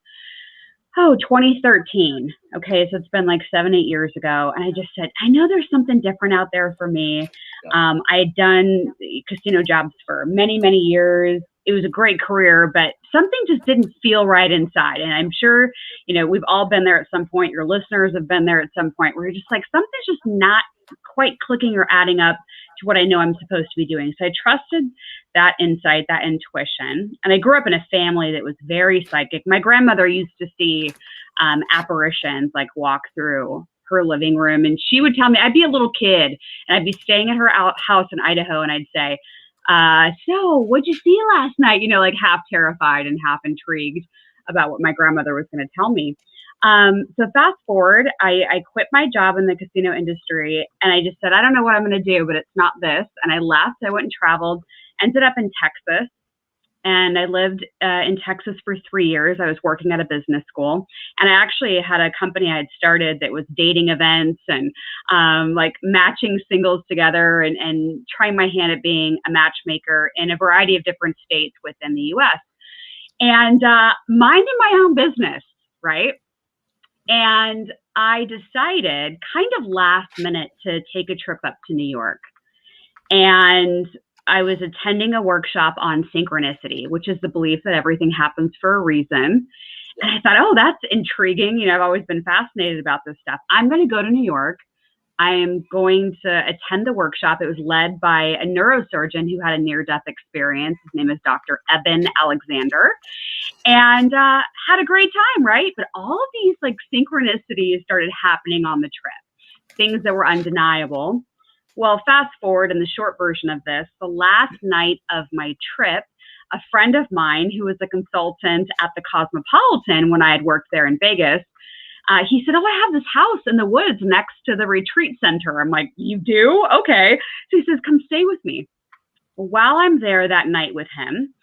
Speaker 6: 2013. Okay, so it's been like 7-8 years ago, and I just said, I know there's something different out there for me. I had done casino jobs for many, many years. It was a great career, but something just didn't feel right inside. And I'm sure, we've all been there at some point. Your listeners have been there at some point where you're just like, something's just not quite clicking or adding up to what I know I'm supposed to be doing. So I trusted that insight, that intuition. And I grew up in a family that was very psychic. My grandmother used to see apparitions like walk through her living room. And she would tell me, I'd be a little kid and I'd be staying at her house in Idaho. And I'd say, so what'd you see last night? Like half terrified and half intrigued about what my grandmother was going to tell me. So fast forward, I quit my job in the casino industry and I just said, I don't know what I'm going to do, but it's not this. And I left, I went and traveled, ended up in Texas. And I lived in Texas for 3 years. I was working at a business school. And I actually had a company I had started that was dating events and like matching singles together and trying my hand at being a matchmaker in a variety of different states within the US. And minding my own business, right? And I decided kind of last minute to take a trip up to New York. And I was attending a workshop on synchronicity, which is the belief that everything happens for a reason. And I thought, oh, that's intriguing. I've always been fascinated about this stuff. I'm going to go to New York. I am going to attend the workshop. It was led by a neurosurgeon who had a near-death experience. His name is Dr. Eben Alexander. And had a great time, right? But all of these like synchronicities started happening on the trip, things that were undeniable. Well, fast forward in the short version of this, the last night of my trip, a friend of mine who was a consultant at the Cosmopolitan when I had worked there in Vegas, he said, oh, I have this house in the woods next to the retreat center. I'm like, you do? Okay. So he says, come stay with me. While I'm there that night with him,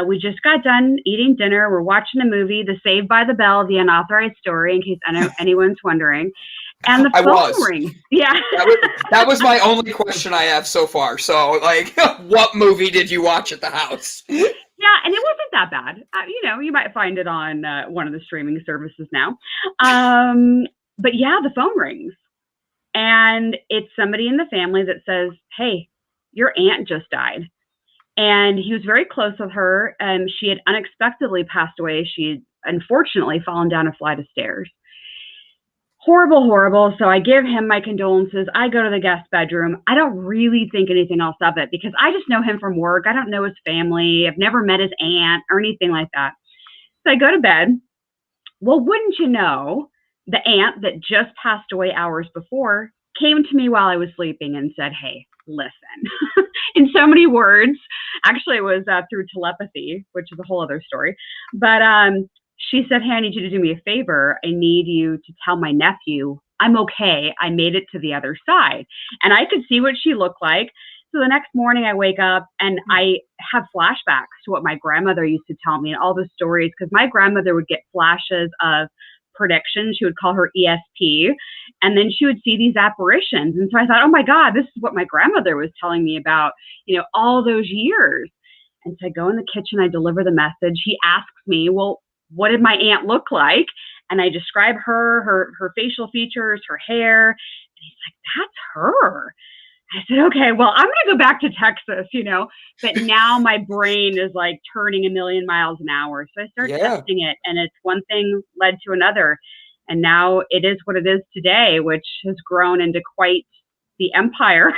Speaker 6: we just got done eating dinner. We're watching a movie, The Saved by the Bell, The Unauthorized Story, in case anyone's wondering. And the phone rings. Yeah.
Speaker 2: That was my only question I have so far. So, like, what movie did you watch at the house?
Speaker 6: Yeah, and it wasn't that bad. You might find it on one of the streaming services now. But yeah, the phone rings. And it's somebody in the family that says, hey, your aunt just died. And he was very close with her. And she had unexpectedly passed away. She had unfortunately fallen down a flight of stairs. Horrible, horrible. So I give him my condolences. I go to the guest bedroom. I don't really think anything else of it because I just know him from work. I don't know his family. I've never met his aunt or anything like that. So I go to bed. Well, wouldn't you know, the aunt that just passed away hours before came to me while I was sleeping and said, hey, listen, in so many words. Actually, it was through telepathy, which is a whole other story. But she said, hey, I need you to do me a favor. I need you to tell my nephew I'm okay. I made it to the other side. And I could see what she looked like. So the next morning I wake up and I have flashbacks to what my grandmother used to tell me and all the stories, because my grandmother would get flashes of predictions. She would call her ESP. And then she would see these apparitions. And so I thought, oh my God, this is what my grandmother was telling me about, all those years. And so I go in the kitchen, I deliver the message. He asks me, well, what did my aunt look like? And I describe her facial features, her hair. And he's like, that's her. I said, okay, well, I'm going to go back to Texas, but now my brain is like turning a million miles an hour. So I started testing it, and it's one thing led to another. And now it is what it is today, which has grown into quite the empire.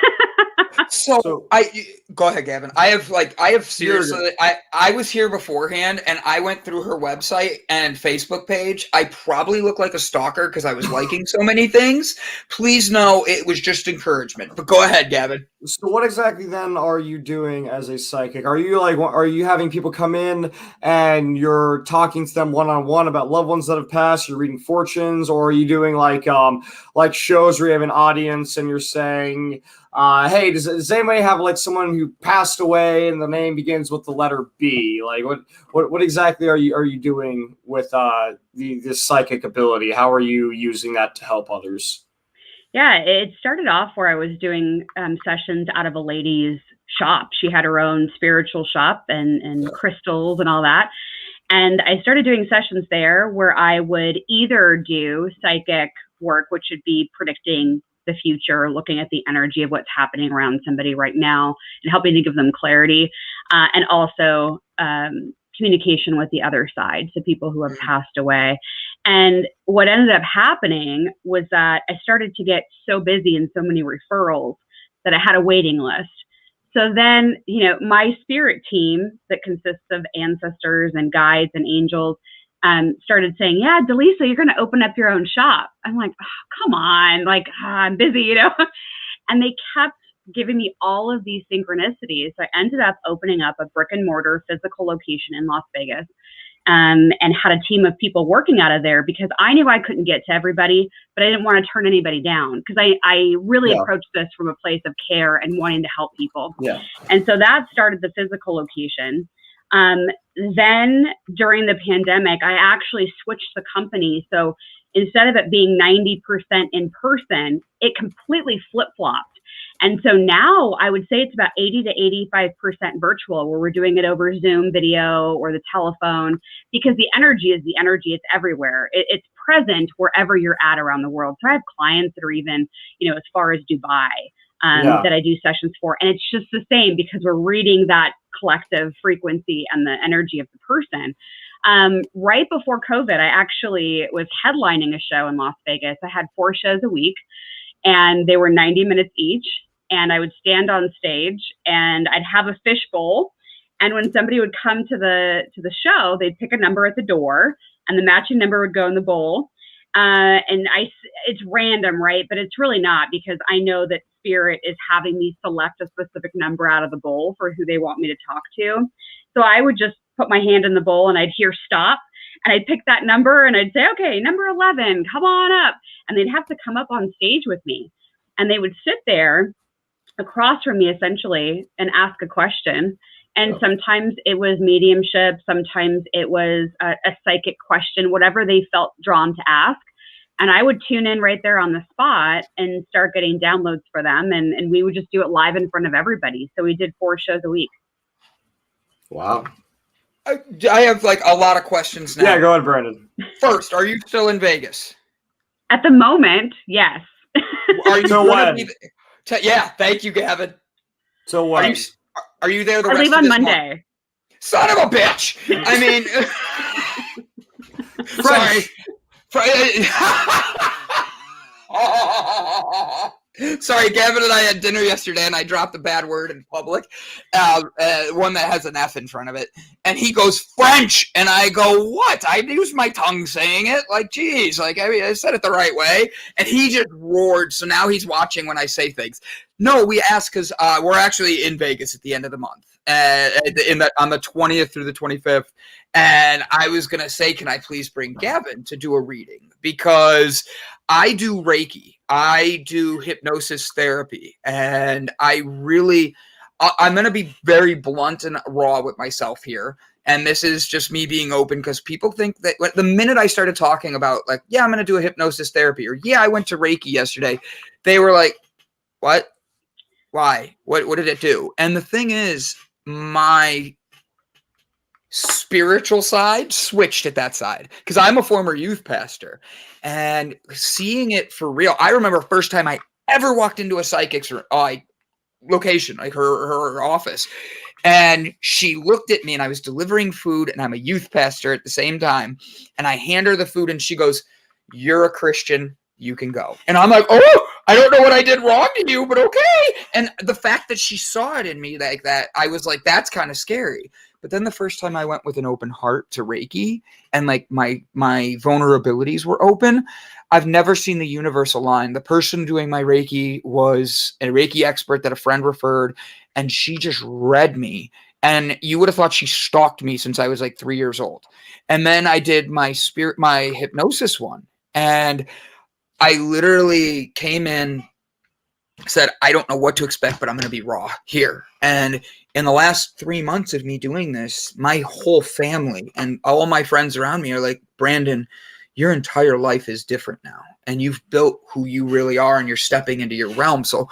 Speaker 2: So I go ahead, Gavin. I have seriously, I was here beforehand and I went through her website and Facebook page. I probably look like a stalker because I was liking so many things. Please know it was just encouragement. But go ahead, Gavin.
Speaker 5: So what exactly then are you doing as a psychic? Are you having people come in and you're talking to them one-on-one about loved ones that have passed? You're reading fortunes, or are you doing like shows where you have an audience and you're saying, hey, does anybody have like someone who passed away and the name begins with the letter B? Like what exactly are you doing with this psychic ability? How are you using that to help others?
Speaker 6: Yeah, it started off where I was doing sessions out of a lady's shop. She had her own spiritual shop and crystals and all that. And I started doing sessions there where I would either do psychic work, which would be predicting the future, looking at the energy of what's happening around somebody right now and helping to give them clarity, and also communication with the other side, so people who have passed away. And what ended up happening was that I started to get so busy and so many referrals that I had a waiting list. So then, my spirit team that consists of ancestors and guides and angels started saying, yeah, Dallisa, you're going to open up your own shop. I'm like, oh, come on, I'm busy, And they kept giving me all of these synchronicities. So I ended up opening up a brick and mortar physical location in Las Vegas, and had a team of people working out of there because I knew I couldn't get to everybody, but I didn't want to turn anybody down because I really approached this from a place of care and wanting to help people. Yeah. And so that started the physical location. Then during the pandemic, I actually switched the company. So instead of it being 90% in person, it completely flip-flopped. And so now I would say it's about 80 to 85% virtual, where we're doing it over Zoom video or the telephone, because the energy is the energy. It's everywhere. It's present wherever you're at around the world. So I have clients that are even, as far as Dubai, that I do sessions for. And it's just the same because we're reading that collective frequency and the energy of the person. Right before COVID, I actually was headlining a show in Las Vegas. I had 4 shows a week, and they were 90 minutes each. And I would stand on stage and I'd have a fishbowl. And when somebody would come to the show, they'd pick a number at the door and the matching number would go in the bowl. And it's random, right? But it's really not, because I know that spirit is having me select a specific number out of the bowl for who they want me to talk to. So I would just put my hand in the bowl and I'd hear stop, and I'd pick that number and I'd say, okay, number 11, come on up. And they'd have to come up on stage with me, and they would sit there across from me essentially and ask a question. And sometimes it was mediumship, sometimes it was a psychic question, whatever they felt drawn to ask. And I would tune in right there on the spot and start getting downloads for them. And we would just do it live in front of everybody. So we did 4 shows a week.
Speaker 5: Wow.
Speaker 2: I have a lot of questions now.
Speaker 5: Yeah, go ahead, Brandon.
Speaker 2: First, are you still in Vegas?
Speaker 6: At the moment, yes.
Speaker 2: Are you
Speaker 5: so what?
Speaker 2: Yeah, thank you, Gavin.
Speaker 5: So what?
Speaker 2: Are you there the
Speaker 6: I
Speaker 2: rest
Speaker 6: leave
Speaker 2: of
Speaker 6: on
Speaker 2: this
Speaker 6: Monday.
Speaker 2: month? Son of a bitch! I mean, sorry. Sorry, Gavin and I had dinner yesterday, and I dropped a bad word in public, one that has an F in front of it. And he goes, French. And I go, what? I used my tongue saying it. Like, geez, like, I mean, I said it the right way. And he just roared. So now he's watching when I say things. No, we asked because we're actually in Vegas at the end of the month, on the 20th through the 25th. And I was going to say, can I please bring Gavin to do a reading? Because I do Reiki. I do hypnosis therapy. And I'm going to be very blunt and raw with myself here. And this is just me being open because people think that the minute I started talking about like, yeah, I'm going to do a hypnosis therapy, or yeah, I went to Reiki yesterday, they were like, what? Why? What did it do? And the thing is, my spiritual side switched at that side because I'm a former youth pastor, and seeing it for real. I remember first time I ever walked into a psychic's location, like her office, and she looked at me, and I was delivering food, and I'm a youth pastor at the same time, and I hand her the food, and she goes, "You're a Christian. You can go." And I'm like, oh, I don't know what I did wrong to you, but okay. And the fact that she saw it in me like that, I was like, that's kind of scary. But then the first time I went with an open heart to Reiki, and like my vulnerabilities were open, I've never seen the universe align. The person doing my Reiki was a Reiki expert that a friend referred, and she just read me. And you would have thought she stalked me since I was like 3 years old. And then I did my hypnosis one, and I literally came in, said, I don't know what to expect, but I'm going to be raw here. And in the last 3 months of me doing this, my whole family and all my friends around me are like, Brandon, your entire life is different now. And you've built who you really are, and you're stepping into your realm. So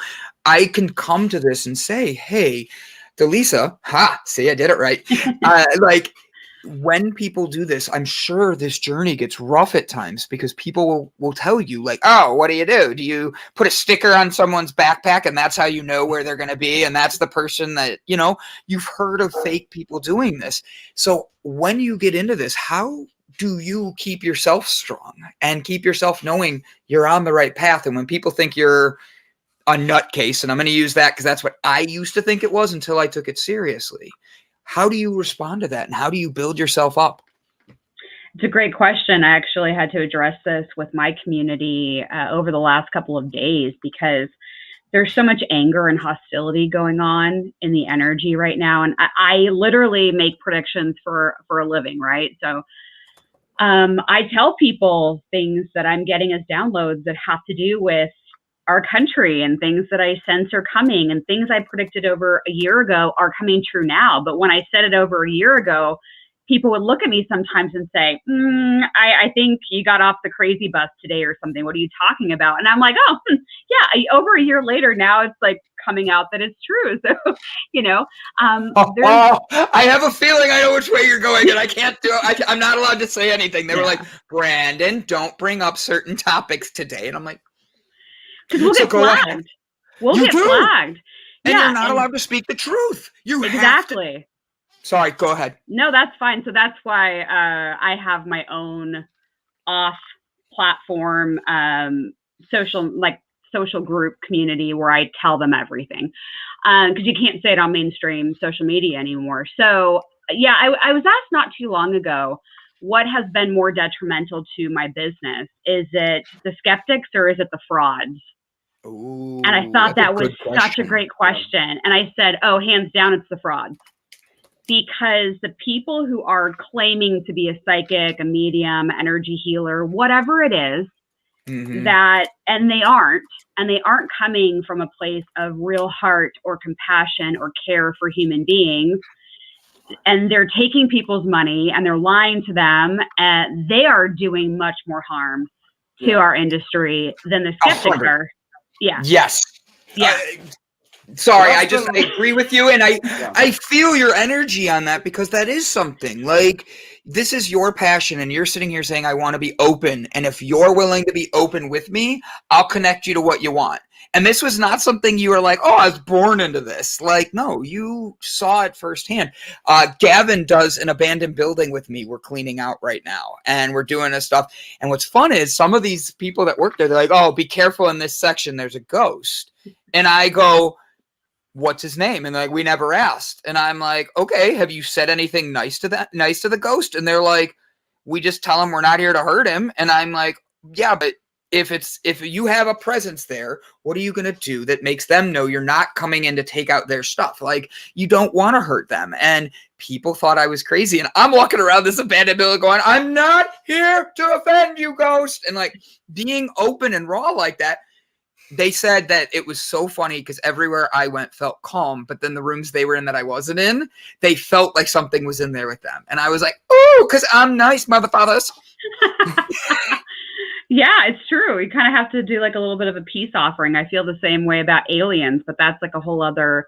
Speaker 2: I can come to this and say, hey, Dallisa, see, I did it right. When people do this, I'm sure this journey gets rough at times because people will tell you like, oh, what do? Do you put a sticker on someone's backpack and that's how you know where they're going to be? And that's the person that, you've heard of fake people doing this. So when you get into this, how do you keep yourself strong and keep yourself knowing you're on the right path? And when people think you're a nutcase, and I'm going to use that because that's what I used to think it was until I took it seriously. How do you respond to that, and how do you build yourself up?
Speaker 6: It's a great question. I actually had to address this with my community over the last couple of days because there's so much anger and hostility going on in the energy right now. And I literally make predictions for a living, right? So I tell people things that I'm getting as downloads that have to do with our country and things that I sense are coming, and things I predicted over a year ago are coming true now. But when I said it over a year ago, people would look at me sometimes and say, I think you got off the crazy bus today or something. What are you talking about? And I'm like, oh, yeah, over a year later now it's like coming out that it's true. So,
Speaker 2: I have a feeling I know which way you're going, and I can't do it. I'm not allowed to say anything. They were like, Brandon, don't bring up certain topics today. And I'm like,
Speaker 6: because we'll get flagged. We'll get flagged.
Speaker 2: And you're not allowed to speak the truth. You
Speaker 6: exactly.
Speaker 2: Have to. Sorry, go ahead.
Speaker 6: No, that's fine. So that's why I have my own off-platform social group community where I tell them everything, because you can't say it on mainstream social media anymore. So yeah, I was asked not too long ago, what has been more detrimental to my business? Is it the skeptics or is it the frauds?
Speaker 2: Ooh,
Speaker 6: and I thought that was such a great question. And I said, oh, hands down, it's the frauds. Because the people who are claiming to be a psychic, a medium, energy healer, whatever it is, and they aren't coming from a place of real heart or compassion or care for human beings. And they're taking people's money and they're lying to them, and they are doing much more harm to our industry than the skeptics are. Yeah.
Speaker 2: Yes.
Speaker 6: Yeah.
Speaker 2: Sorry, I agree with you, and I feel your energy on that, because that is something. Like, this is your passion, and you're sitting here saying, I want to be open, and if you're willing to be open with me, I'll connect you to what you want. And this was not something you were like, oh, I was born into this. Like, no, you saw it firsthand. Gavin does an abandoned building with me. We're cleaning out right now, and we're doing this stuff. And what's fun is some of these people that work there, they're like, oh, be careful in this section. There's a ghost. And I go, what's his name? And they're like, we never asked. And I'm like, okay, have you said anything nice to the ghost? And they're like, we just tell him we're not here to hurt him. And I'm like, yeah, but if you have a presence there, what are you going to do that makes them know you're not coming in to take out their stuff? Like, you don't want to hurt them. And people thought I was crazy. And I'm walking around this abandoned building going, I'm not here to offend you, ghost. And like being open and raw like that. They said that it was so funny because everywhere I went felt calm, but then the rooms they were in that I wasn't in, they felt like something was in there with them. And I was like, oh, because I'm nice, motherfuckers.
Speaker 6: Yeah, it's true. You kind of have to do like a little bit of a peace offering. I feel the same way about aliens, but that's like a whole other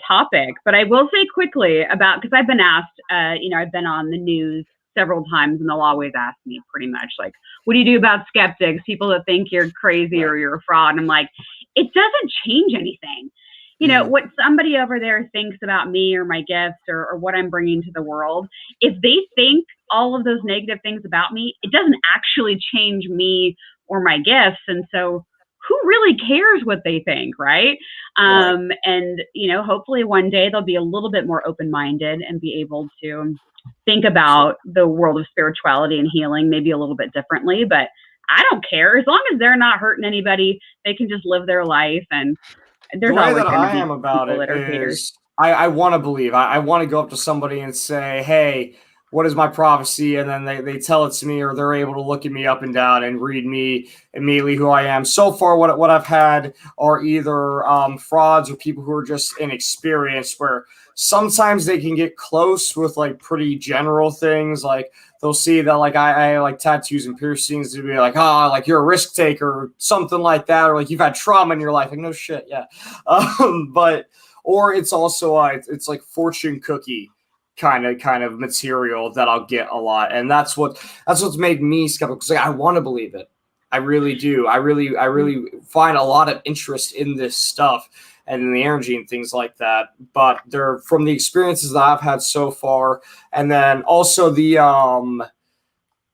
Speaker 6: topic. But I will say quickly about, because I've been asked, I've been on the news several times, and they'll always ask me pretty much like, what do you do about skeptics, people that think you're crazy or you're a fraud? And I'm like, it doesn't change anything. You know, what somebody over there thinks about me or my gifts or what I'm bringing to the world, if they think all of those negative things about me, it doesn't actually change me or my gifts. And so who really cares what they think, right? And, hopefully one day they'll be a little bit more open-minded and be able to think about the world of spirituality and healing maybe a little bit differently. But I don't care. As long as they're not hurting anybody, they can just live their life. And there's
Speaker 5: the way
Speaker 6: always
Speaker 5: that I am about it is I want to believe. I want to go up to somebody and say, hey, what is my prophecy? And then they tell it to me, or they're able to look at me up and down and read me immediately who I am. So far, what I've had are either frauds or people who are just inexperienced, where sometimes they can get close with like pretty general things. Like they'll see that like I like tattoos and piercings, to be like, like you're a risk taker or something like that, or like you've had trauma in your life. Like, no shit, yeah. Or it's also it's like fortune cookie kind of material that I'll get a lot, and that's what's made me skeptical, because like, I want to believe it. I really do. I really find a lot of interest in this stuff and in the energy and things like that. But they're from the experiences that I've had so far, and then also the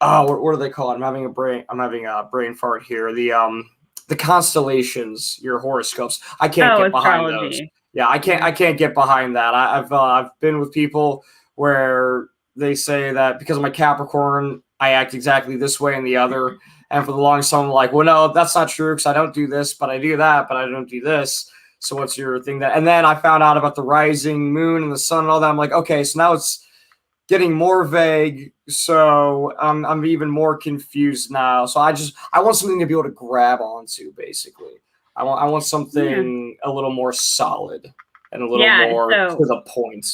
Speaker 5: what do they call it? I'm having a brain fart here. The constellations, your horoscopes. I can't get behind those. Yeah, I can't get behind that. I've been with people where they say that because of my Capricorn, I act exactly this way and the other. And for the longest time, I'm like, well, no, that's not true, because I don't do this, but I do that, but I don't do this. So what's your thing? And then I found out about the rising moon and the sun and all that. I'm like, okay, so now it's getting more vague. So I'm even more confused now. So I want something to be able to grab onto, basically. I want something a little more solid and a little more to the point.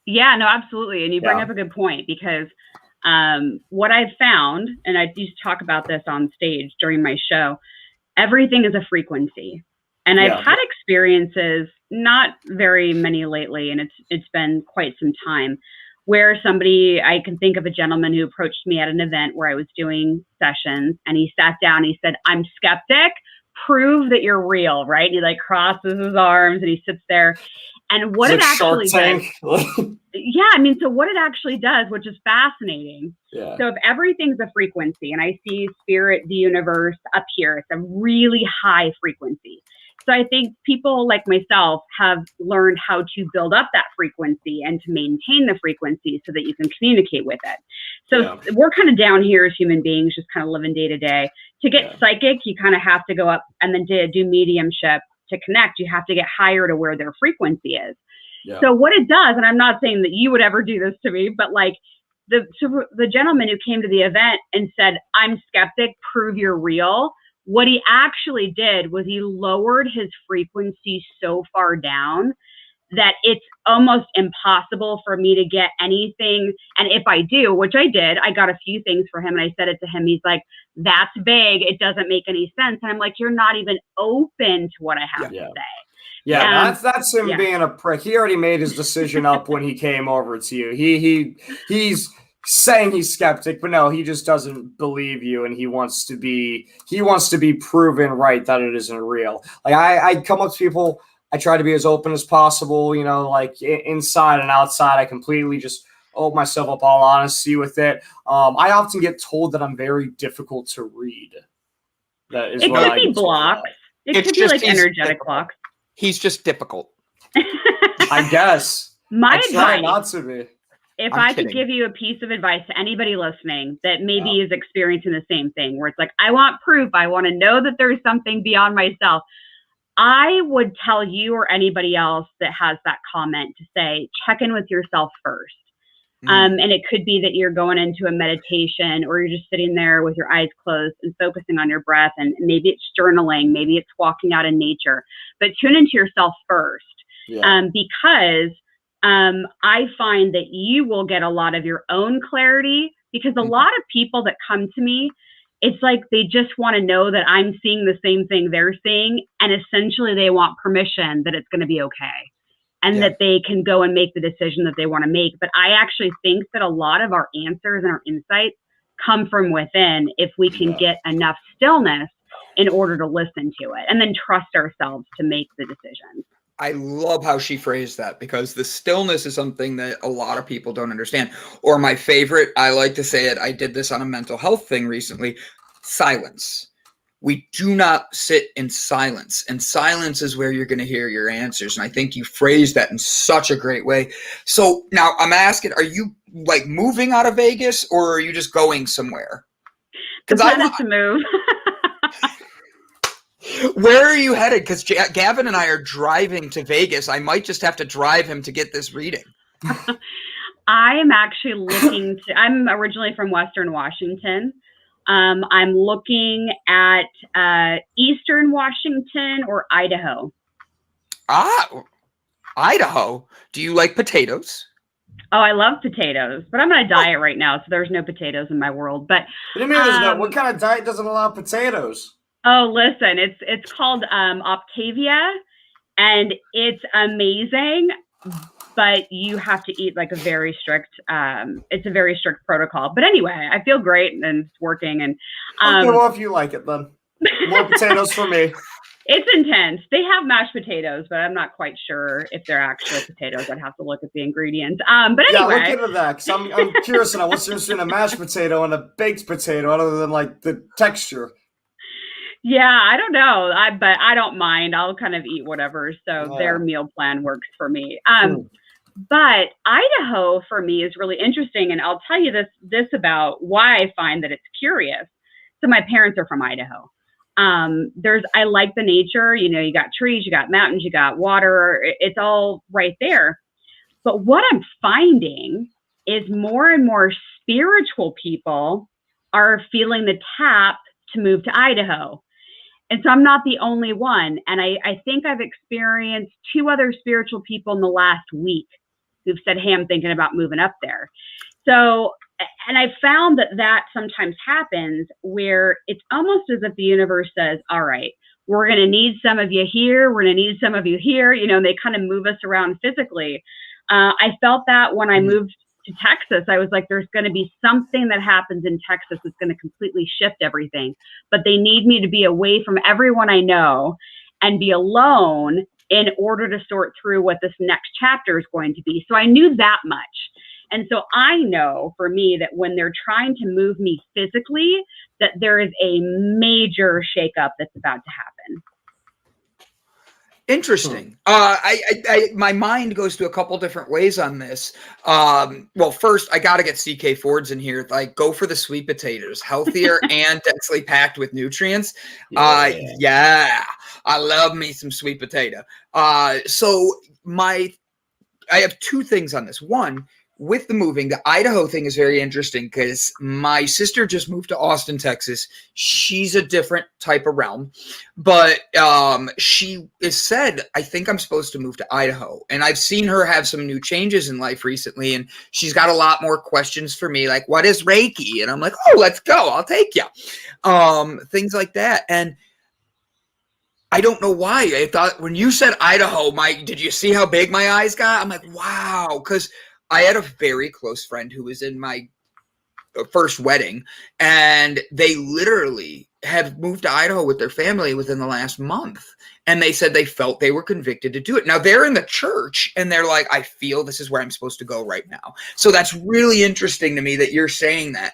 Speaker 6: Yeah, no, absolutely. And you bring up a good point, because what I've found, and I used to talk about this on stage during my show, everything is a frequency. And I've had experiences, not very many lately, and it's been quite some time, where I can think of a gentleman who approached me at an event where I was doing sessions, and he sat down and he said, I'm skeptic. Prove that you're real, right? And he like crosses his arms and he sits there. And what it actually does, so what it actually does, which is fascinating. Yeah. So if everything's a frequency, and I see spirit, the universe up here, it's a really high frequency. So I think people like myself have learned how to build up that frequency and to maintain the frequency so that you can communicate with it. So we're kind of down here as human beings, just kind of living day to day. To get psychic, you kind of have to go up, and then to do mediumship to connect, you have to get higher to where their frequency is. Yeah. So what it does, and I'm not saying that you would ever do this to me, but like the gentleman who came to the event and said, I'm skeptic, prove you're real. What he actually did was he lowered his frequency so far down that it's almost impossible for me to get anything. And if I do, which I did, I got a few things for him and I said it to him. He's like, that's vague. It doesn't make any sense. And I'm like, you're not even open to what I have to say.
Speaker 5: Yeah, that's him being a prick. He already made his decision up when he came over to you. He's saying he's skeptic, but no, he just doesn't believe you, and he wants to be proven right that it isn't real. Like I come up to people, I try to be as open as possible, you know, like inside and outside. I completely just open myself up, all honesty with it. I often get told that I'm very difficult to read. That is
Speaker 6: It
Speaker 5: what
Speaker 6: could
Speaker 5: I
Speaker 6: be
Speaker 5: get told.
Speaker 6: blocks. It
Speaker 2: It's
Speaker 6: could be
Speaker 2: just
Speaker 6: like
Speaker 2: he's
Speaker 6: energetic
Speaker 2: difficult.
Speaker 6: blocks.
Speaker 2: He's just difficult.
Speaker 5: I guess.
Speaker 6: My
Speaker 5: I try
Speaker 6: advice,
Speaker 5: not to be.
Speaker 6: if
Speaker 2: I'm
Speaker 6: I
Speaker 2: kidding.
Speaker 6: could give you a piece of advice to anybody listening that maybe is experiencing the same thing, where it's like, I want proof, I want to know that there's something beyond myself, I would tell you or anybody else that has that comment to say, check in with yourself first. And it could be that you're going into a meditation, or you're just sitting there with your eyes closed and focusing on your breath. And maybe it's journaling, maybe it's walking out in nature, but tune into yourself first. Because I find that you will get a lot of your own clarity, because a lot of people that come to me, it's like they just want to know that I'm seeing the same thing they're seeing. And essentially they want permission that it's going to be okay. And that they can go and make the decision that they want to make. But I actually think that a lot of our answers and our insights come from within, if we can get enough stillness in order to listen to it, and then trust ourselves to make the decision.
Speaker 2: I love how she phrased that, because the stillness is something that a lot of people don't understand. Or my favorite, I like to say it, I did this on a mental health thing recently, silence. We do not sit in silence, and silence is where you're going to hear your answers. And I think you phrased that in such a great way. So now I'm asking, are you like moving out of Vegas, or are you just going somewhere?
Speaker 6: The plan is to move.
Speaker 2: Where are you headed? Because Gavin and I are driving to Vegas. I might just have to drive him to get this reading.
Speaker 6: I am actually looking to, I'm originally from Western Washington. I'm looking at Eastern Washington or Idaho.
Speaker 2: Idaho. Do you like potatoes?
Speaker 6: Oh, I love potatoes, but I'm on a diet right now, so there's no potatoes in my world. But
Speaker 5: What do you mean there's no? What kind of diet doesn't allow potatoes?
Speaker 6: Oh, listen, it's called Octavia, and it's amazing. But you have to eat like a very strict, it's a very strict protocol. But anyway, I feel great and it's working. And
Speaker 5: okay, well, if you like it, then more potatoes for me.
Speaker 6: It's intense. They have mashed potatoes, but I'm not quite sure if they're actual potatoes. I'd have to look at the ingredients. But anyway.
Speaker 5: Yeah, look into that, because I'm curious to know what's the difference between a mashed potato and a baked potato, other than like the texture.
Speaker 6: Yeah, I don't know. But I don't mind. I'll kind of eat whatever. So their meal plan works for me. But Idaho for me is really interesting. And I'll tell you this about why I find that it's curious. So my parents are from Idaho. I like the nature, you know, you got trees, you got mountains, you got water, it's all right there. But what I'm finding is more and more spiritual people are feeling the tap to move to Idaho. And so I'm not the only one. And I think I've experienced 2 other spiritual people in the last week who've said, hey, I'm thinking about moving up there. So, and I found that sometimes happens where it's almost as if the universe says, all right, we're going to need some of you here. We're going to need some of you here. You know, and they kind of move us around physically. I felt that when I moved to Texas. I was like, there's going to be something that happens in Texas that's going to completely shift everything. But they need me to be away from everyone I know and be alone in order to sort through what this next chapter is going to be. So I knew that much. And so I know for me that when they're trying to move me physically, that there is a major shakeup that's about to happen.
Speaker 2: Interesting. My mind goes to a couple different ways on this. Well, first I got to get CK Fords in here. Like, go for the sweet potatoes, healthier and densely packed with nutrients. Yeah, I love me some sweet potato. So I have 2 things on this. One, with the moving, the Idaho thing is very interesting because my sister just moved to Austin, Texas. She's a different type of realm, but she has said, I think I'm supposed to move to Idaho. And I've seen her have some new changes in life recently, and she's got a lot more questions for me, like, what is Reiki? And I'm like, oh, let's go. I'll take you. Things like that. And I don't know why. I thought when you said Idaho, did you see how big my eyes got? I'm like, wow, because I had a very close friend who was in my first wedding, and they literally have moved to Idaho with their family within the last month. And they said they felt they were convicted to do it. Now they're in the church and they're like, I feel this is where I'm supposed to go right now. So that's really interesting to me that you're saying that.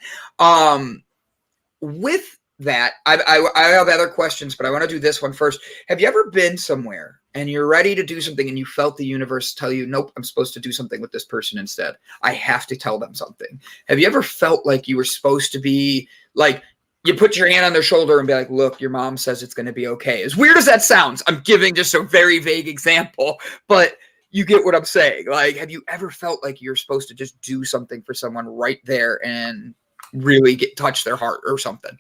Speaker 2: With that, I have other questions, but I want to do this one first. Have you ever been somewhere and you're ready to do something and you felt the universe tell you, nope, I'm supposed to do something with this person instead. I have to tell them something. Have you ever felt like you were supposed to be like, you put your hand on their shoulder and be like, look, your mom says it's going to be okay. As weird as that sounds, I'm giving just a very vague example, but you get what I'm saying. Like, have you ever felt like you're supposed to just do something for someone right there and really touch their heart or something?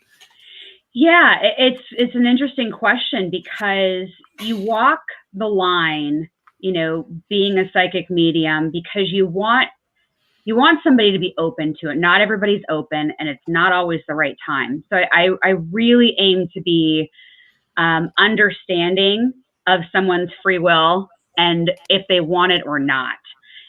Speaker 6: Yeah, it's an interesting question because you walk the line, being a psychic medium, because you want somebody to be open to it. Not everybody's open, and it's not always the right time. So I really aim to be understanding of someone's free will and if they want it or not.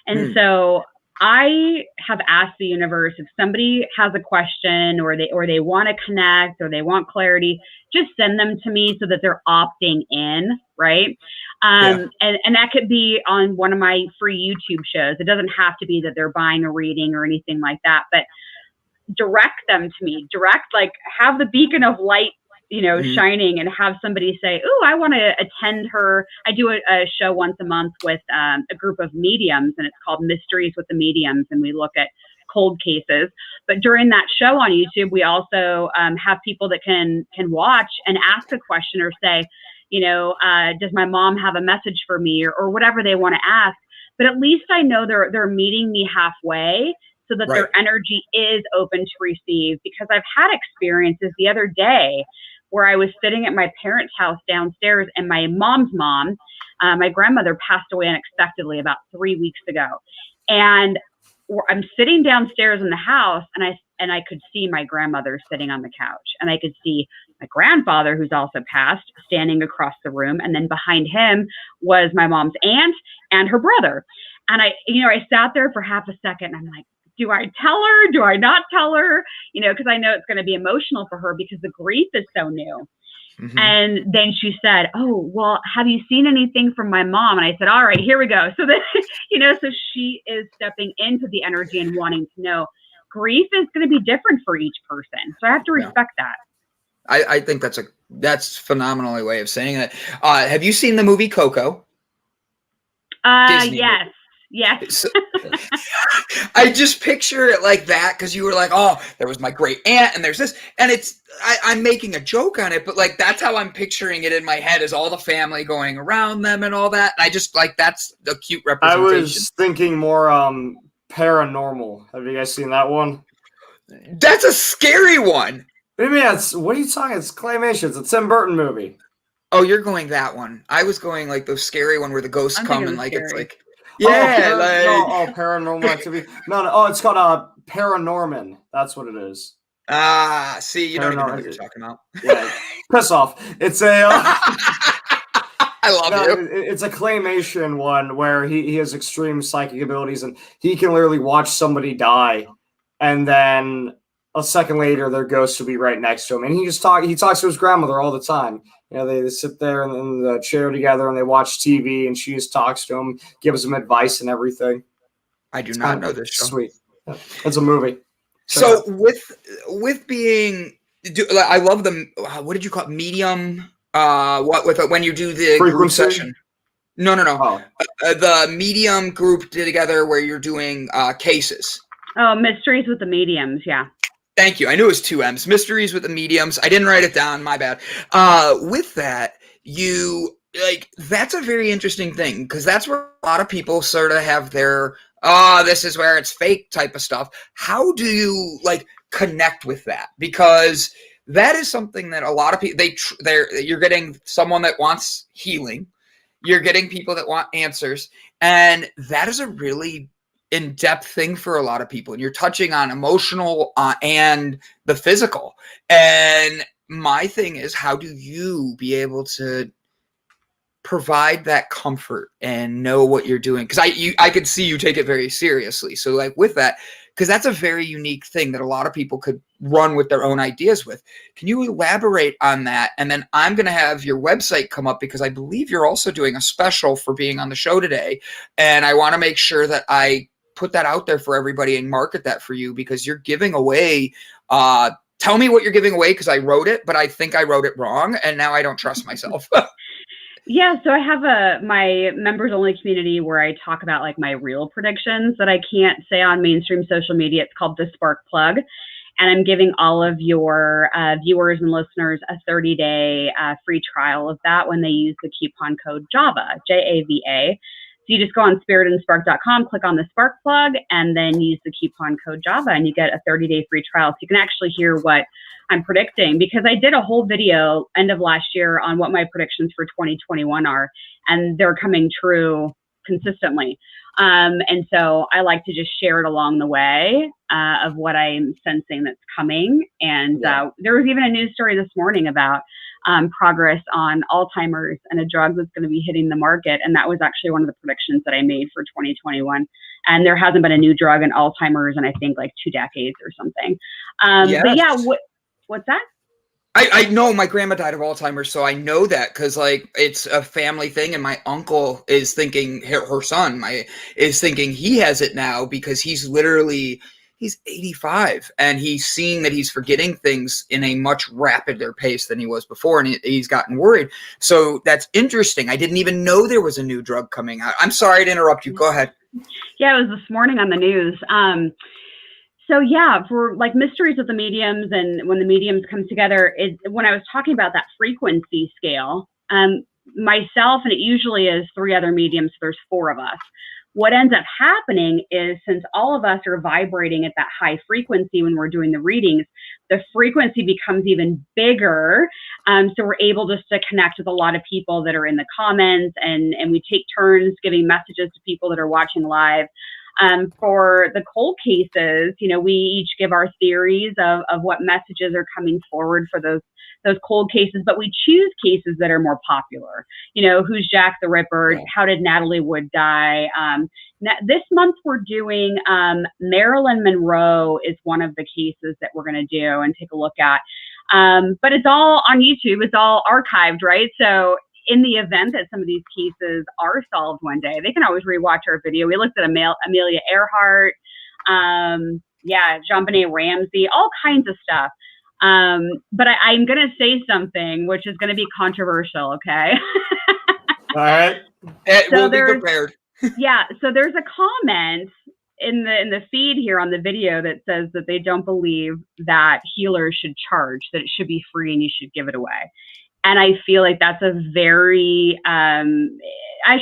Speaker 6: And so I have asked the universe, if somebody has a question or they want to connect or they want clarity, just send them to me so that they're opting in, right? And that could be on one of my free YouTube shows. It doesn't have to be that they're buying a reading or anything like that, but direct them to me. Have the beacon of light, shining, and have somebody say, oh, I want to attend her. I do a show once a month with a group of mediums, and it's called Mysteries with the Mediums, and we look at cold cases. But during that show on YouTube, we also have people that can watch and ask a question or say, does my mom have a message for me, or whatever they want to ask. But at least I know they're meeting me halfway so that their energy is open to receive. Because I've had experiences the other day where I was sitting at my parents' house downstairs, and my mom's mom, my grandmother, passed away unexpectedly about 3 weeks ago. And I'm sitting downstairs in the house, and I could see my grandmother sitting on the couch, and I could see my grandfather, who's also passed, standing across the room. And then behind him was my mom's aunt and her brother. And I sat there for half a second, and I'm like, do I tell her? Do I not tell her? Because I know it's going to be emotional for her because the grief is so new. Mm-hmm. And then she said, oh, well, have you seen anything from my mom? And I said, all right, here we go. So then, so she is stepping into the energy and wanting to know. Grief is going to be different for each person. So I have to respect that.
Speaker 2: I think that's phenomenal way of saying it. Have you seen the movie Coco?
Speaker 6: Disney yes. Movie. Yes.
Speaker 2: So, I just picture it like that because you were like, oh, there was my great aunt and there's this. And I'm making a joke on it, but like that's how I'm picturing it in my head, is all the family going around them and all that. And I just like that's a cute representation.
Speaker 5: I was thinking more paranormal. Have you guys seen that one?
Speaker 2: That's a scary one.
Speaker 5: What do you mean? What are you talking? It's claymation. It's a Tim Burton movie.
Speaker 2: Oh, you're going that one. I was going like the scary one where the ghosts come and like scary. It's like.
Speaker 5: Yeah, paranormal activity. No. Oh, it's called Paranorman. That's what it is.
Speaker 2: See, you don't even know what you're talking about.
Speaker 5: Yeah, piss off. It's a.
Speaker 2: I love you.
Speaker 5: It's a claymation one where he has extreme psychic abilities and he can literally watch somebody die, and then a second later their ghost will be right next to him, and he talks to his grandmother all the time. They sit there in the chair together and they watch TV, and she just talks to him, gives him advice and everything.
Speaker 2: I do not know this show.
Speaker 5: Sweet. It's a movie.
Speaker 2: So with being, I love the, what did you call it? Medium? When you do the
Speaker 5: frequency
Speaker 2: group session? No. Oh. The medium group together where you're doing cases.
Speaker 6: Oh, Mysteries with the Mediums. Yeah.
Speaker 2: Thank you. I knew it was 2 M's. Mysteries with the Mediums. I didn't write it down. My bad. With that, that's a very interesting thing because that's where a lot of people sort of have their, this is where it's fake type of stuff. How do you connect with that? Because that is something that a lot of people, you're getting someone that wants healing. You're getting people that want answers. And that is a really in-depth thing for a lot of people, and you're touching on emotional and the physical. And my thing is, how do you be able to provide that comfort and know what you're doing? Because I could see you take it very seriously. So with that, because that's a very unique thing that a lot of people could run with their own ideas with. Can you elaborate on that? And then I'm going to have your website come up because I believe you're also doing a special for being on the show today. And I want to make sure that I put that out there for everybody and market that for you, because you're giving away, tell me what you're giving away, because I wrote it, but I think I wrote it wrong. And now I don't trust myself.
Speaker 6: Yeah, so I have my members only community where I talk about like my real predictions that I can't say on mainstream social media. It's called the Spark Plug. And I'm giving all of your viewers and listeners a 30-day free trial of that when they use the coupon code JAVA, JAVA. So you just go on spiritandspark.com, click on the Spark Plug, and then use the coupon code JAVA, and you get a 30-day free trial. So you can actually hear what I'm predicting, because I did a whole video end of last year on what my predictions for 2021 are, and they're coming true consistently. And so I like to just share it along the way of what I'm sensing that's coming. And there was even a news story this morning about progress on Alzheimer's and a drug that's going to be hitting the market. And that was actually one of the predictions that I made for 2021. And there hasn't been a new drug in Alzheimer's in, I think, like 2 decades or something. But yeah, what's that?
Speaker 2: I know my grandma died of Alzheimer's, so I know that because like it's a family thing, and my uncle is thinking, her son is thinking he has it now because he's 85 and he's seeing that he's forgetting things in a much rapider pace than he was before, and he's gotten worried. So that's interesting. I didn't even know there was a new drug coming out. I'm sorry to interrupt you. Go ahead.
Speaker 6: Yeah, it was this morning on the news. So yeah, for like mysteries of the mediums, and when the mediums come together, when I was talking about that frequency scale, myself, and it usually is 3 other mediums, so there's 4 of us. What ends up happening is, since all of us are vibrating at that high frequency when we're doing the readings, the frequency becomes even bigger. So we're able just to connect with a lot of people that are in the comments, and we take turns giving messages to people that are watching live. For the cold cases, we each give our theories of what messages are coming forward for those cold cases, but we choose cases that are more popular. Who's Jack the Ripper?
Speaker 2: Yeah.
Speaker 6: How did Natalie Wood die? This month we're doing Marilyn Monroe is one of the cases that we're going to do and take a look at. But it's all on YouTube. It's all archived, right? So in the event that some of these cases are solved one day, they can always rewatch our video. We looked at Amelia Earhart, JonBenet Ramsey, all kinds of stuff. But I'm going to say something which is going to be controversial, okay?
Speaker 5: All right.
Speaker 2: We'll be prepared.
Speaker 6: Yeah. So there's a comment in the feed here on the video that says that they don't believe that healers should charge, that it should be free and you should give it away. And I feel like that's a very, I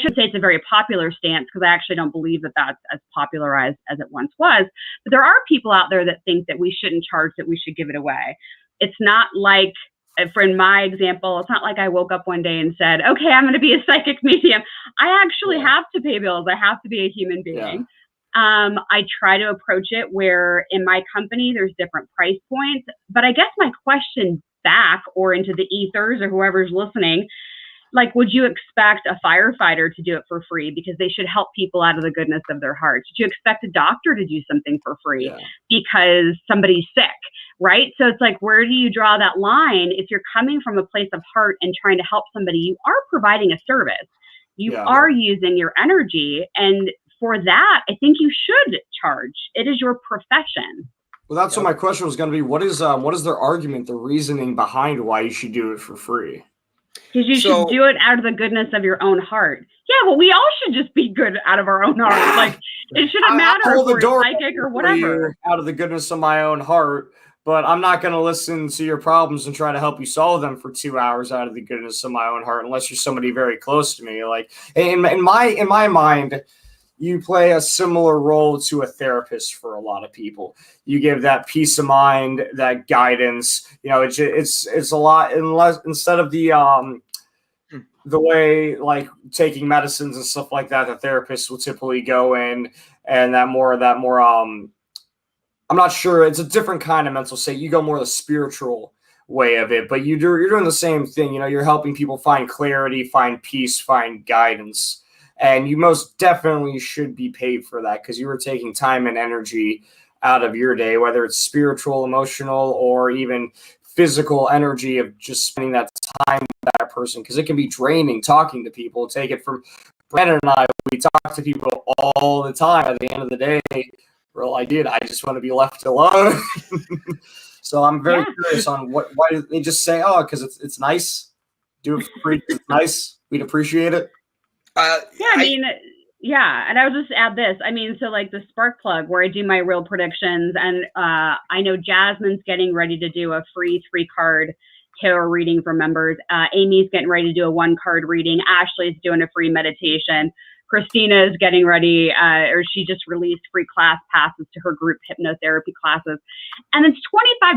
Speaker 6: should say it's a very popular stance, because I actually don't believe that that's as popularized as it once was. But there are people out there that think that we shouldn't charge, that we should give it away. It's not like, for in my example, it's not like I woke up one day and said, okay, I'm going to be a psychic medium. I actually have to pay bills. I have to be a human being. Yeah. I try to approach it where in my company, there's different price points. But I guess my question back, or into the ethers, or whoever's listening, like, would you expect a firefighter to do it for free because they should help people out of the goodness of their hearts? Would you expect a doctor to do something for free because somebody's sick, right? So it's like, where do you draw that line? If you're coming from a place of heart and trying to help somebody, you are providing a service. You are using your energy. And for that, I think you should charge. It is your profession.
Speaker 5: Well, that's what my question was going to be. What is their argument, the reasoning behind why you should do it for free?
Speaker 6: Because you should do it out of the goodness of your own heart. Yeah, well, we all should just be good out of our own heart. Like, it shouldn't matter if we're psychic or whatever.
Speaker 5: Out of the goodness of my own heart, but I'm not going to listen to your problems and try to help you solve them for 2 hours out of the goodness of my own heart, unless you're somebody very close to me. Like, in my mind, you play a similar role to a therapist for a lot of people. You give that peace of mind, that guidance. It's a lot, unless instead of the way like taking medicines and stuff like that, the therapist will typically go in and that more I'm not sure. It's a different kind of mental state. You go more the spiritual way of it, but you're doing the same thing. You're helping people find clarity, find peace, find guidance. And you most definitely should be paid for that, because you were taking time and energy out of your day, whether it's spiritual, emotional, or even physical energy of just spending that time with that person, because it can be draining talking to people. Take it from Brandon and I, we talk to people all the time. At the end of the day, we're like, dude, I just want to be left alone. So I'm very curious on why they just say, oh, because it's nice. Do it for free. It's nice. We'd appreciate it.
Speaker 6: And I would just add this. I mean, so like the Spark Plug, where I do my real predictions, and I know Jasmine's getting ready to do a free 3-card tarot reading for members. Amy's getting ready to do a 1-card reading. Ashley's doing a free meditation. Christina is getting ready, or she just released free class passes to her group hypnotherapy classes. And it's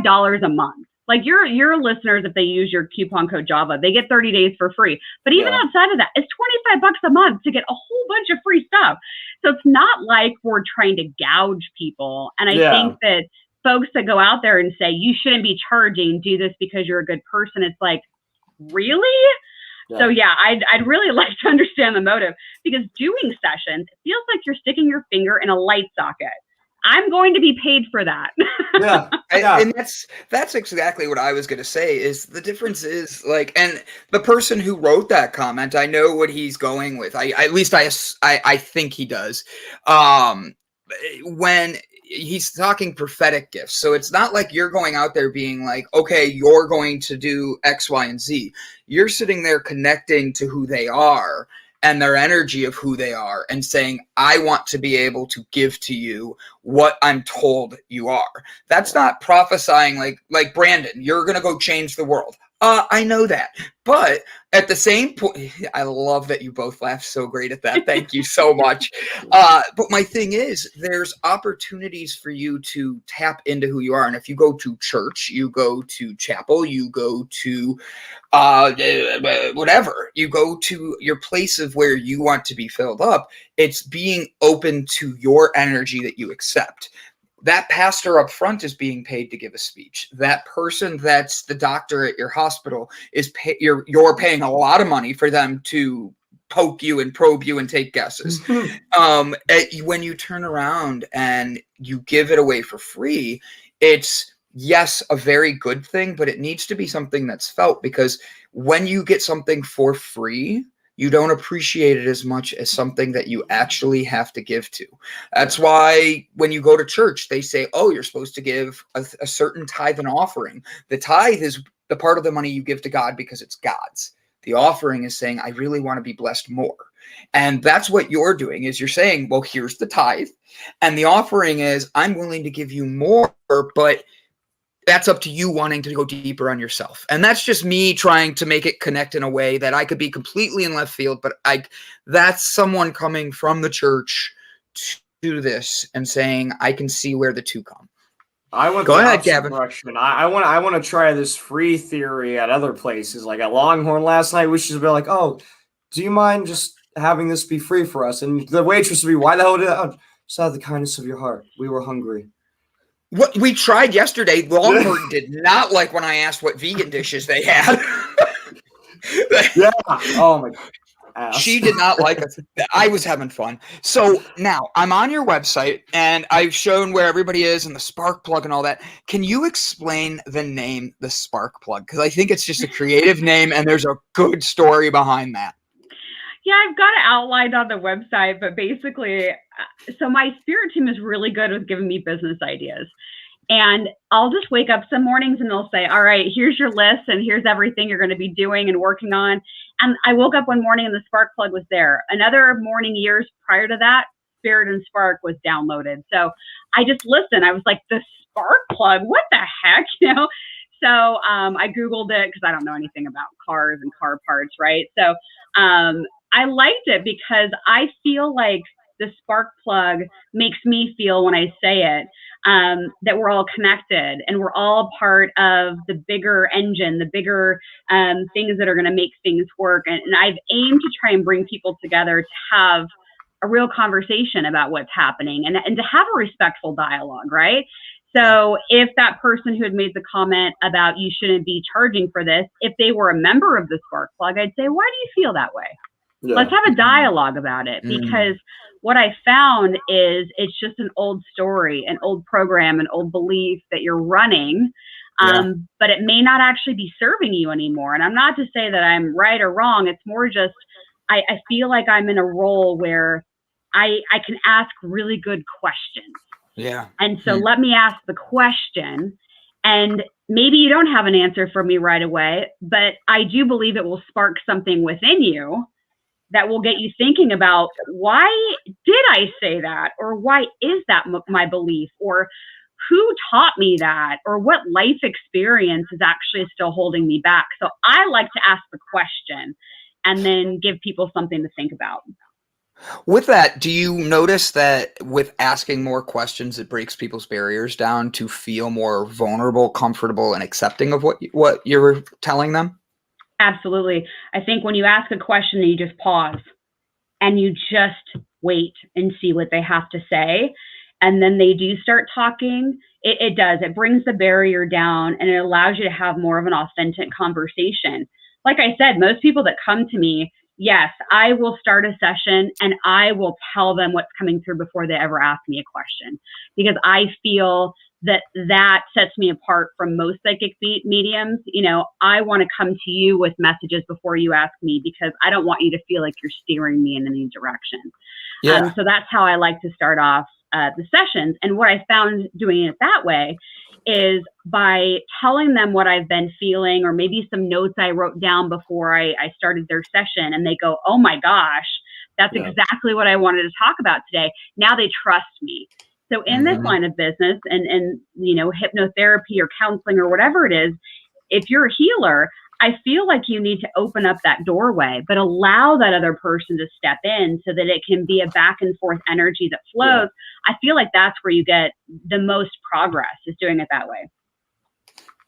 Speaker 6: $25 a month. Like your listeners, if they use your coupon code Java, they get 30 days for free. But even outside of that, it's $25 a month to get a whole bunch of free stuff. So it's not like we're trying to gouge people. And I think that folks that go out there and say, you shouldn't be charging, do this because you're a good person. It's like, really? Yeah. So I'd really like to understand the motive, because doing sessions, it feels like you're sticking your finger in a light socket. I'm going to be paid for that.
Speaker 2: And that's exactly what I was going to say. Is the difference is like, and the person who wrote that comment, I know what he's going with. I think he does. When he's talking prophetic gifts, so it's not like you're going out there being like, okay, you're going to do X, Y, and Z. You're sitting there connecting to who they are and their energy of who they are, and saying, I want to be able to give to you what I'm told you are. That's not prophesying like Brandon, you're going to go change the world. I know that. But at the same point, I love that you both laughed so great at that. Thank you so much. But my thing is, there's opportunities for you to tap into who you are. And if you go to church, you go to chapel, you go to whatever, you go to your place of where you want to be filled up, it's being open to your energy that you accept. That pastor up front is being paid to give a speech. That person that's the doctor at your hospital is you're paying a lot of money for them to poke you and probe you and take guesses. When you turn around and you give it away for free, it's, yes, a very good thing, but it needs to be something that's felt, because when you get something for free, you don't appreciate it as much as something that you actually have to give to. That's why when you go to church, they say, oh, you're supposed to give a certain tithe and offering. The tithe is the part of the money you give to God because it's God's. The offering is saying, I really want to be blessed more. And that's what you're doing, is you're saying, well, here's the tithe. And the offering is, I'm willing to give you more, but that's up to you wanting to go deeper on yourself. And that's just me trying to make it connect in a way that I could be completely in left field, but that's someone coming from the church to this and saying, I can see where the two come.
Speaker 5: Go ahead, Gavin. I want to try this free theory at other places, like at Longhorn last night. We should be like, oh, do you mind just having this be free for us? And the waitress would be, why the hell did that? Just out of the kindness of your heart. We were hungry.
Speaker 2: What we tried yesterday, Longhorn did not like when I asked what vegan dishes they had.
Speaker 5: Oh my God.
Speaker 2: She did not like it. I was having fun. So now I'm on your website and I've shown where everybody is and the spark plug and all that. Can you explain the name, the spark plug? Because I think it's just a creative name and there's a good story behind that.
Speaker 6: Yeah, I've got it outlined on the website, but basically, so my spirit team is really good with giving me business ideas. And I'll just wake up some mornings and they'll say, all right, here's your list and here's everything you're going to be doing and working on. And I woke up one morning and the spark plug was there. Another morning years prior to that, Spirit and Spark was downloaded. So I just listened. I was like, the spark plug, what the heck, you know? So I Googled it because I don't know anything about cars and car parts, right? So I liked it because I feel like the spark plug makes me feel, when I say it, that we're all connected and we're all part of the bigger engine, the bigger things that are going to make things work. And I've aimed to try and bring people together to have a real conversation about what's happening and to have a respectful dialogue, right? So if that person who had made the comment about you shouldn't be charging for this, if they were a member of the spark plug, I'd say, why do you feel that way? Yeah. Let's have a dialogue about it, because what I found is it's just an old story, an old program, an old belief that you're running. But it may not actually be serving you anymore. And I'm not to say that I'm right or wrong. It's more just, I feel like I'm in a role where I can ask really good questions.
Speaker 2: Yeah.
Speaker 6: And so let me ask the question, and maybe you don't have an answer for me right away, but I do believe it will spark something within you that will get you thinking about, why did I say that? Or why is that my belief? Or who taught me that? Or what life experience is actually still holding me back? So I like to ask the question and then give people something to think about.
Speaker 2: With that, do you notice that with asking more questions, it breaks people's barriers down to feel more vulnerable, comfortable, and accepting of what you're telling them?
Speaker 6: Absolutely. I think when you ask a question, you just pause and you just wait and see what they have to say. And then they do start talking. It does. It brings the barrier down, and it allows you to have more of an authentic conversation. Like I said, most people that come to me, yes, I will start a session and I will tell them what's coming through before they ever ask me a question, because I feel that sets me apart from most psychic mediums. You know, I want to come to you with messages before you ask me, because I don't want you to feel like you're steering me in any direction.
Speaker 2: Yeah.
Speaker 6: So that's how I like to start off the sessions. And what I found doing it that way is by telling them what I've been feeling, or maybe some notes I wrote down before I started their session, and they go, oh my gosh, that's exactly what I wanted to talk about today. Now they trust me. So in this line of business and you know, hypnotherapy or counseling or whatever it is, if you're a healer, I feel like you need to open up that doorway, but allow that other person to step in so that it can be a back and forth energy that flows. I feel like that's where you get the most progress, is doing it that way.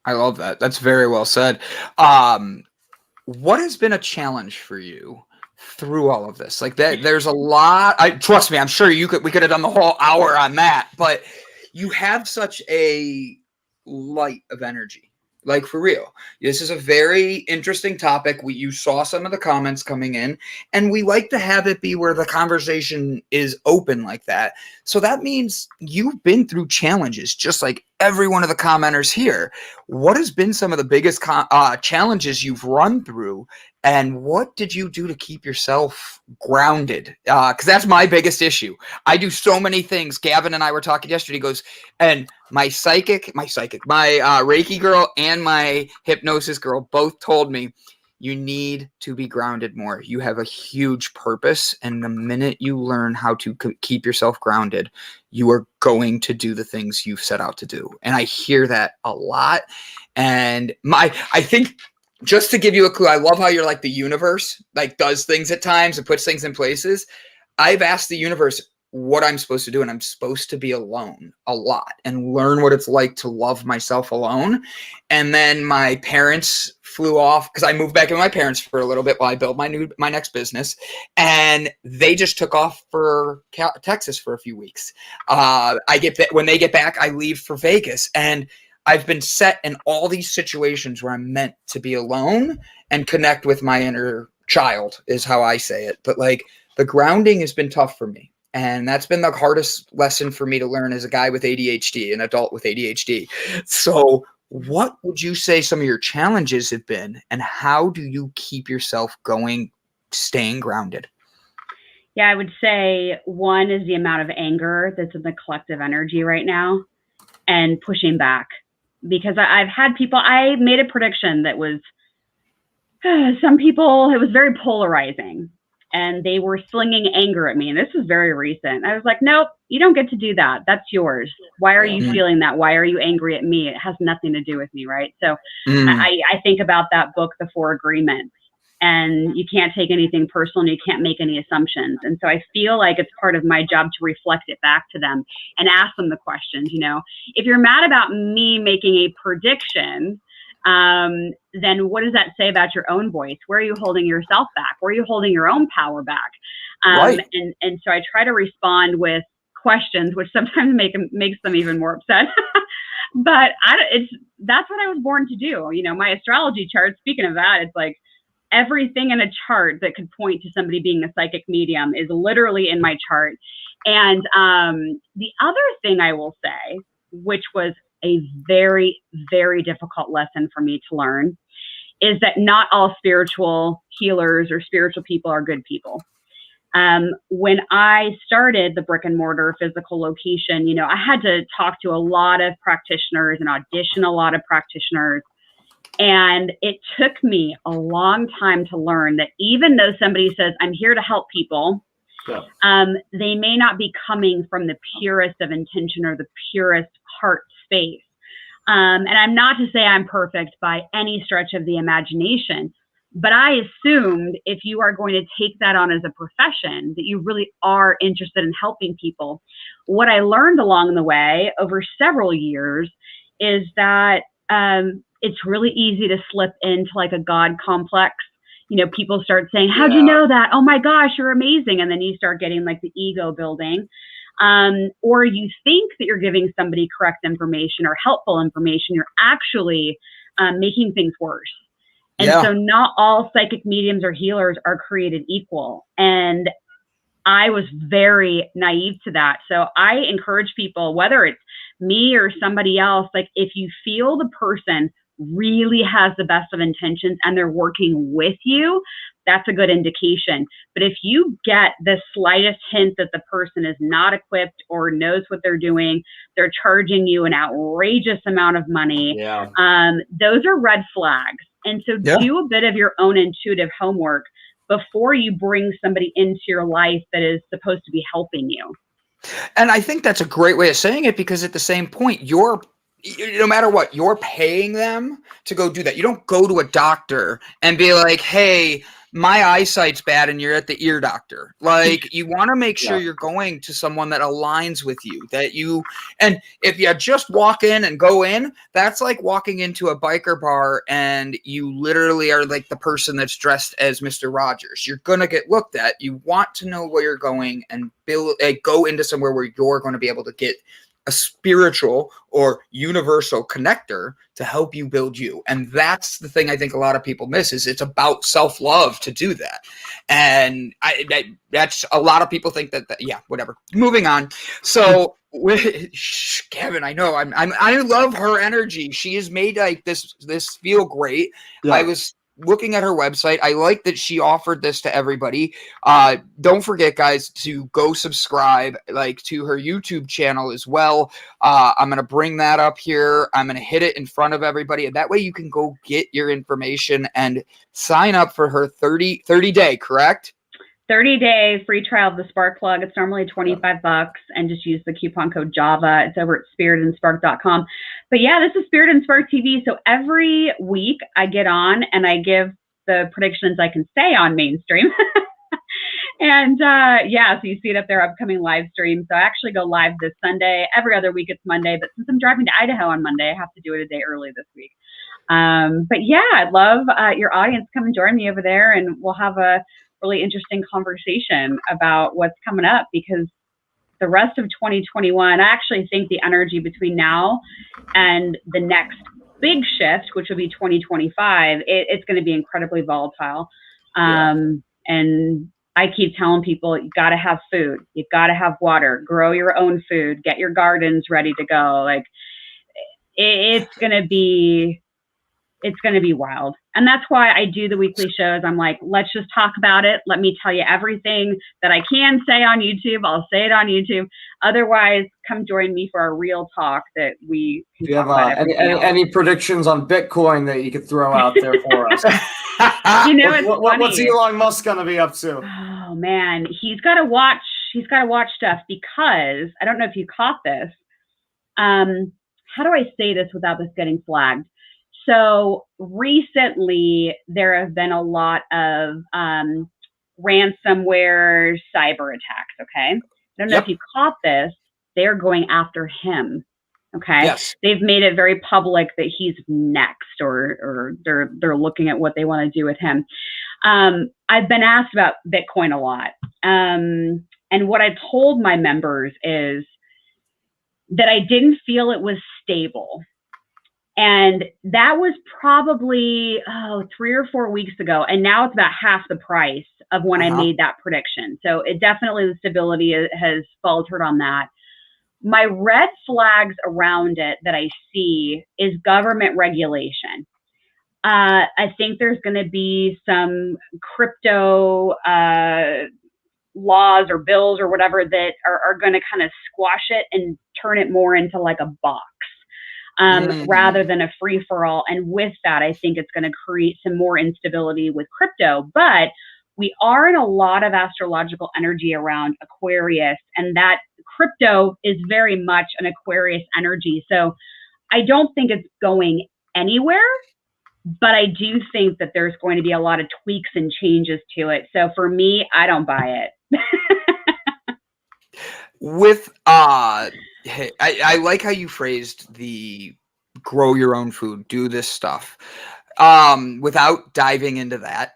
Speaker 2: I love that. That's very well said. What has been a challenge for you through all of this? Like that, there's a lot. Trust me, I'm sure we could have done the whole hour on that, but you have such a light of energy. Like, for real, this is a very interesting topic. You saw some of the comments coming in, and we like to have it be where the conversation is open like that. So that means you've been through challenges, just like every one of the commenters here. What has been some of the biggest challenges you've run through, and what did you do to keep yourself grounded? Because that's my biggest issue. I do so many things. Gavin and I were talking yesterday. He goes, and my Reiki girl and my hypnosis girl both told me, you need to be grounded more. You have a huge purpose. And the minute you learn how to keep yourself grounded, you are going to do the things you've set out to do. And I hear that a lot. And I think, just to give you a clue, I love how you're like the universe, like does things at times and puts things in places. I've asked the universe what I'm supposed to do, and I'm supposed to be alone a lot and learn what it's like to love myself alone. And then my parents flew off, because I moved back in with my parents for a little bit while I built my next business, and they just took off for Texas for a few weeks. When they get back, I leave for Vegas, and I've been set in all these situations where I'm meant to be alone and connect with my inner child, is how I say it. But like, the grounding has been tough for me. And that's been the hardest lesson for me to learn as a guy with ADHD, an adult with ADHD. So what would you say some of your challenges have been, and how do you keep yourself going, staying grounded?
Speaker 6: Yeah, I would say one is the amount of anger that's in the collective energy right now, and pushing back. Because I've had people, I made a prediction that was, some people, it was very polarizing, and they were slinging anger at me. And this was very recent. I was like, nope, you don't get to do that. That's yours. Why are you feeling that? Why are you angry at me? It has nothing to do with me, right? So I think about that book, The Four Agreements, and you can't take anything personal, and you can't make any assumptions. And so I feel like it's part of my job to reflect it back to them and ask them the questions. You know, if you're mad about me making a prediction, then what does that say about your own voice? Where are you holding yourself back? Where are you holding your own power back?
Speaker 2: Right.
Speaker 6: And so I try to respond with questions, which sometimes makes them even more upset. But that's what I was born to do. You know, my astrology chart, speaking of that, it's like, everything in a chart that could point to somebody being a psychic medium is literally in my chart. And the other thing I will say, which was a very, very difficult lesson for me to learn, is that not all spiritual healers or spiritual people are good people. When I started the brick and mortar physical location, you know, I had to talk to a lot of practitioners and audition a lot of practitioners. And it took me a long time to learn that even though somebody says, I'm here to help people, they may not be coming from the purest of intention or the purest heart space. And I'm not to say I'm perfect by any stretch of the imagination, but I assumed if you are going to take that on as a profession, that you really are interested in helping people. What I learned along the way over several years is that it's really easy to slip into like a God complex. You know, people start saying, how'd you know that? Oh my gosh, you're amazing. And then you start getting like the ego building. Or you think that you're giving somebody correct information or helpful information. You're actually making things worse. And so not all psychic mediums or healers are created equal. And I was very naive to that. So I encourage people, whether it's me or somebody else, like if you feel the person really has the best of intentions and they're working with you, that's a good indication. But if you get the slightest hint that the person is not equipped or knows what they're doing, they're charging you an outrageous amount of money, those are red flags. And so do a bit of your own intuitive homework before you bring somebody into your life that is supposed to be helping you.
Speaker 2: And I think that's a great way of saying it, because at the same point, no matter what, you're paying them to go do that. You don't go to a doctor and be like, hey, my eyesight's bad and you're at the ear doctor. Like, you want to make sure you're going to someone that aligns with you, and if you just walk in and go in, that's like walking into a biker bar and you literally are like the person that's dressed as Mr. Rogers. You're going to get looked at. You want to know where you're going and go into somewhere where you're going to be able to get a spiritual or universal connector to help you build you. And that's the thing I think a lot of people miss, is it's about self-love to do that. And that's a lot of people think that whatever. Moving on. So with Kevin, I know I love her energy. She has made like this feel great. I was looking at her website. I like that she offered this to everybody. Don't forget, guys, to go subscribe to her YouTube channel as well. I'm going to bring that up here. I'm going to hit it in front of everybody. And that way you can go get your information and sign up for her 30-day, correct?
Speaker 6: 30-day free trial of the Spark Plug. It's normally $25, and just use the coupon code JAVA. It's over at spiritandspark.com. But yeah, this is Spirit and Spark TV. So every week I get on and I give the predictions I can say on mainstream. And so you see it up there, upcoming live stream. So I actually go live this Sunday. Every other week it's Monday, but since I'm driving to Idaho on Monday, I have to do it a day early this week. But yeah, I'd love your audience come and join me over there, and we'll have a really interesting conversation about what's coming up, because the rest of 2021, I actually think the energy between now and the next big shift, which will be 2025, it's going to be incredibly volatile. And I keep telling people, you got to have food, you got to have water, grow your own food, get your gardens ready to go. Like, it's going to be wild. And that's why I do the weekly shows. I'm like, let's just talk about it. Let me tell you everything that I can say on YouTube. I'll say it on YouTube. Otherwise, come join me for our real talk that we can.
Speaker 5: Do you have any predictions on Bitcoin that you could throw out there for us? What's Elon Musk going to be up to?
Speaker 6: Oh man, he's got to watch stuff, because I don't know if you caught this. How do I say this without this getting flagged? So recently, there have been a lot of ransomware cyber attacks, okay? I don't know if you caught this. They're going after him, okay? Yes. They've made it very public that he's next, or they're looking at what they want to do with him. I've been asked about Bitcoin a lot. And what I told my members is that I didn't feel it was stable. And that was probably 3 or 4 weeks ago. And now it's about half the price of when I made that prediction. So it definitely, the stability has faltered on that. My red flags around it that I see is government regulation. I think there's going to be some crypto laws or bills or whatever that are going to kind of squash it and turn it more into like a box rather than a free for all. And with that, I think it's going to create some more instability with crypto. But we are in a lot of astrological energy around Aquarius, and that crypto is very much an Aquarius energy. So I don't think it's going anywhere, but I do think that there's going to be a lot of tweaks and changes to it. So for me, I don't buy it.
Speaker 2: With I like how you phrased the grow your own food, do this stuff. Without diving into that,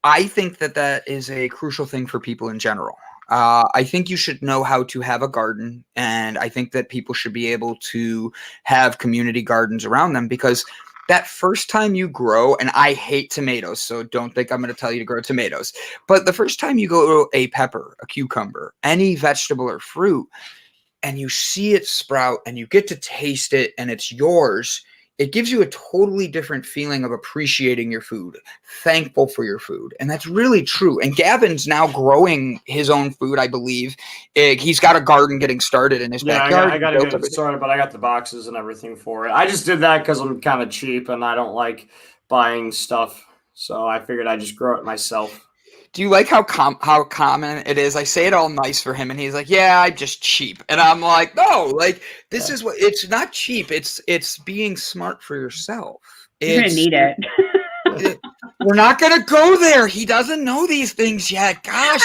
Speaker 2: I think that is a crucial thing for people in general. I think you should know how to have a garden, and I think that people should be able to have community gardens around them, because that first time you grow, and I hate tomatoes, so don't think I'm going to tell you to grow tomatoes, but the first time you grow a pepper, a cucumber, any vegetable or fruit, and you see it sprout and you get to taste it and it's yours, it gives you a totally different feeling of appreciating your food, thankful for your food. And that's really true. And Gavin's now growing his own food, I believe. He's got a garden getting started in his backyard.
Speaker 5: I got to get it started, but I got the boxes and everything for it. I just did that because I'm kind of cheap and I don't like buying stuff. So I figured I'd just grow it myself.
Speaker 2: Do you like how common it is? I say it all nice for him, and he's like, "Yeah, I'm just cheap," and I'm like, "No, like this is what it's not cheap. It's being smart for yourself.
Speaker 6: You're gonna need it.
Speaker 2: We're not gonna go there. He doesn't know these things yet. Gosh."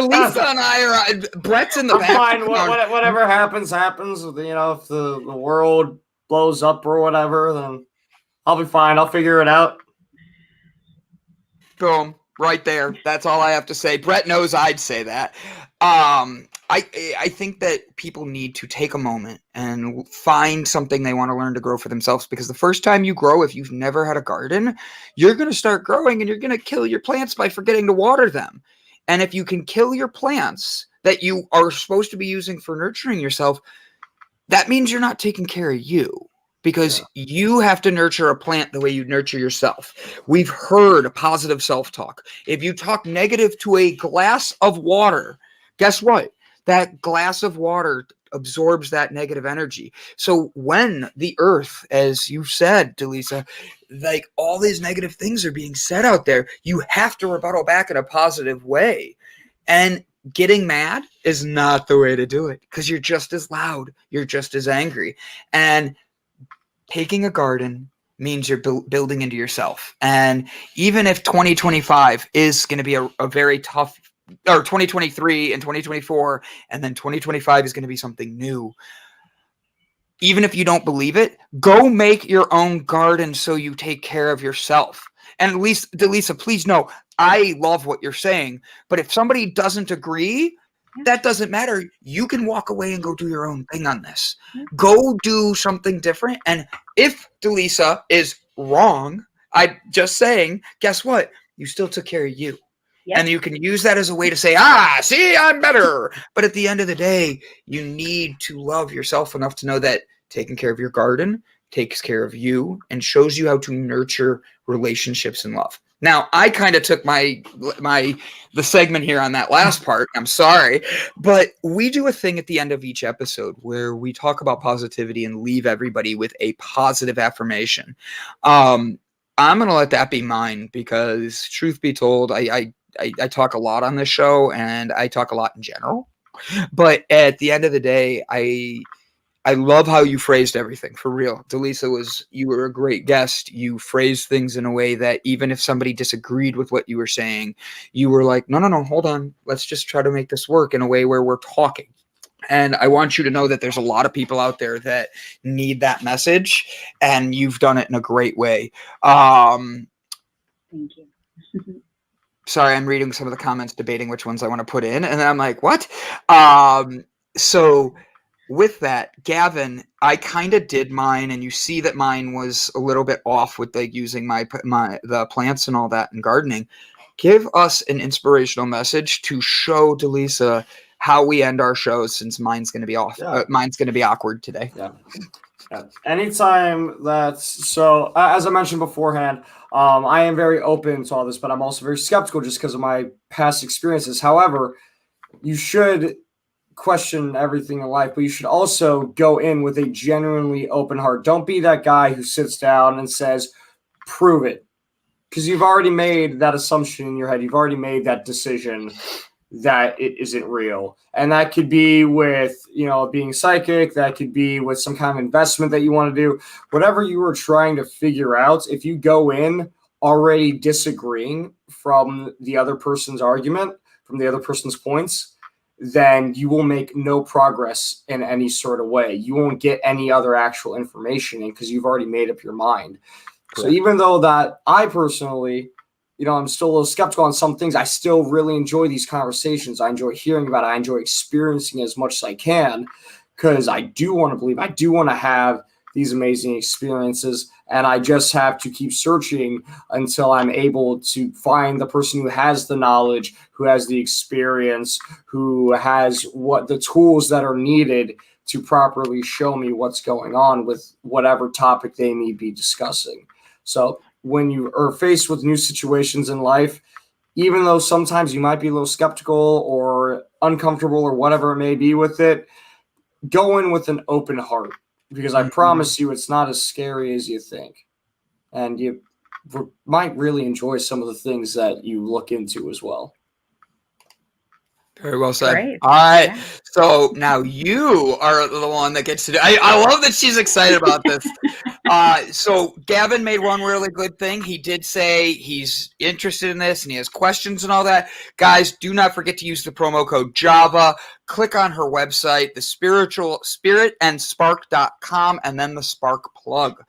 Speaker 2: Lisa and I are. Brett's in the back.
Speaker 5: Fine. Whatever happens. You know, if the world blows up or whatever, then I'll be fine. I'll figure it out.
Speaker 2: Boom. Right there. That's all I have to say. Brett knows I'd say that. I think that people need to take a moment and find something they want to learn to grow for themselves, because the first time you grow, if you've never had a garden, you're going to start growing and you're going to kill your plants by forgetting to water them. And if you can kill your plants that you are supposed to be using for nurturing yourself, that means you're not taking care of you. Because you have to nurture a plant the way you nurture yourself. We've heard positive self-talk. If you talk negative to a glass of water, guess what? That glass of water absorbs that negative energy. So when the earth, as you said, Dallisa, like all these negative things are being said out there, you have to rebuttal back in a positive way. And getting mad is not the way to do it, because you're just as loud. You're just as angry. And taking a garden means you're building into yourself. And even if 2025 is going to be a very tough, or 2023 and 2024, and then 2025 is going to be something new, even if you don't believe it, go make your own garden so you take care of yourself. And at least, Dallisa, please know, I love what you're saying, but if somebody doesn't agree, that doesn't matter. You can walk away and go do your own thing on this. Go do something different. And if Dallisa is wrong, I'm just saying, guess what? You still took care of you. Yep. And you can use that as a way to say, see, I'm better. But at the end of the day, you need to love yourself enough to know that taking care of your garden takes care of you and shows you how to nurture relationships and love. Now, I kind of took the segment here on that last part. I'm sorry, but we do a thing at the end of each episode where we talk about positivity and leave everybody with a positive affirmation. I'm going to let that be mine, because truth be told, I talk a lot on this show and I talk a lot in general. But at the end of the day, I love how you phrased everything, for real. Dallisa, you were a great guest. You phrased things in a way that even if somebody disagreed with what you were saying, you were like, no, hold on. Let's just try to make this work in a way where we're talking. And I want you to know that there's a lot of people out there that need that message, and you've done it in a great way.
Speaker 6: Thank you.
Speaker 2: Sorry, I'm reading some of the comments debating which ones I want to put in, and I'm like, what? So with that, Gavin, I kind of did mine, and you see that mine was a little bit off with like using the plants and all that in gardening. Give us an inspirational message to show Dallisa how we end our shows, since mine's going to be off.
Speaker 5: Yeah.
Speaker 2: Mine's going to be awkward today.
Speaker 5: Yeah. Anytime that's so, as I mentioned beforehand, I am very open to all this, but I'm also very skeptical just because of my past experiences. However, you should question everything in life, but you should also go in with a genuinely open heart. Don't be that guy who sits down and says, prove it. Because you've already made that assumption in your head. You've already made that decision that it isn't real. And that could be with, being psychic. That could be with some kind of investment that you want to do. Whatever you were trying to figure out, if you go in already disagreeing from the other person's argument, from the other person's points, then you will make no progress in any sort of way. You won't get any other actual information in because you've already made up your mind. Correct. So even though that I personally, I'm still a little skeptical on some things, I still really enjoy these conversations. I enjoy hearing about it. I enjoy experiencing as much as I can because I do want to believe. I do want to have these amazing experiences, and I just have to keep searching until I'm able to find the person who has the knowledge, who has the experience, who has what the tools that are needed to properly show me what's going on with whatever topic they may be discussing. So when you are faced with new situations in life, even though sometimes you might be a little skeptical or uncomfortable or whatever it may be with it, go in with an open heart. Because I promise you, it's not as scary as you think. And you might really enjoy some of the things that you look into as well.
Speaker 2: Very well said.
Speaker 6: Great.
Speaker 2: All right.
Speaker 6: Yeah.
Speaker 2: So now you are the one that gets to do. I love that she's excited about this. So Gavin made one really good thing. He did say he's interested in this and he has questions and all that. Guys, do not forget to use the promo code JAVA. Click on her website, the spiritual spiritandspark.com, and then the spark plug.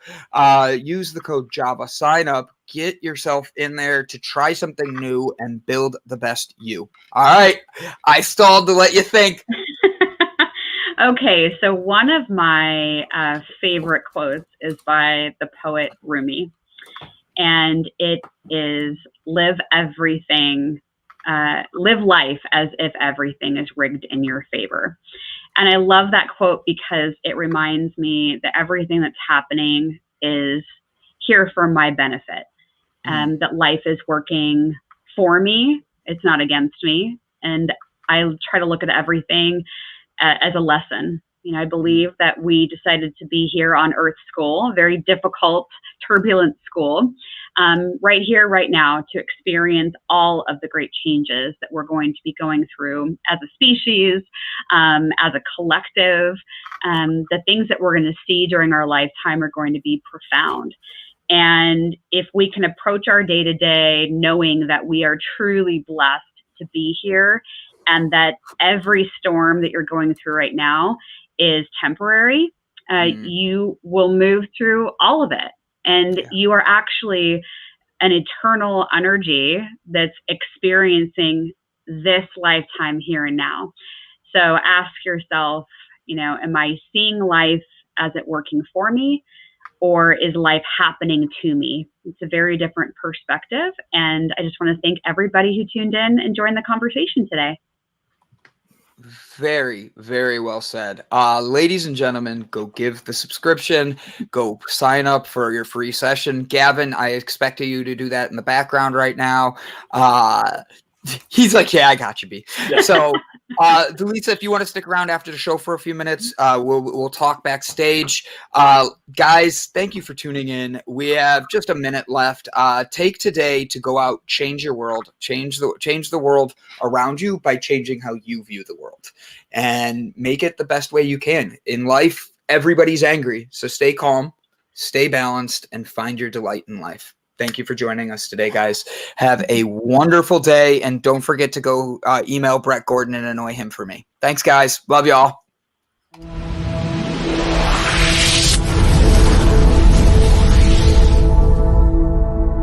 Speaker 2: Use the code JAVA. Sign up. Get yourself in there to try something new and build the best you. All right. I stalled to let you think.
Speaker 6: Okay. So one of my favorite quotes is by the poet Rumi. And it is live life as if everything is rigged in your favor. And I love that quote because it reminds me that everything that's happening is here for my benefit. That life is working for me. It's not against me. And I try to look at everything as a lesson. I believe that we decided to be here on Earth School, a very difficult, turbulent school, right here, right now, to experience all of the great changes that we're going to be going through as a species, as a collective. The things that we're going to see during our lifetime are going to be profound. And if we can approach our day-to-day knowing that we are truly blessed to be here and that every storm that you're going through right now is temporary, you will move through all of it. And you are actually an eternal energy that's experiencing this lifetime here and now. So ask yourself, am I seeing life as it working for me? Or is life happening to me? It's a very different perspective. And I just want to thank everybody who tuned in and joined the conversation today.
Speaker 2: Very, very well said. Ladies and gentlemen, go give the subscription. Go sign up for your free session. Gavin, I expect you to do that in the background right now. He's like, yeah, I got you, B. Yeah. So, Dallisa, if you want to stick around after the show for a few minutes, we'll talk backstage. Guys, thank you for tuning in. We have just a minute left. Take today to go out, change your world, change the world around you by changing how you view the world, and make it the best way you can. In life, everybody's angry, so stay calm, stay balanced, and find your delight in life. Thank you for joining us today, guys. Have a wonderful day, and don't forget to go email Brett Gordon and annoy him for me. Thanks, guys. Love y'all.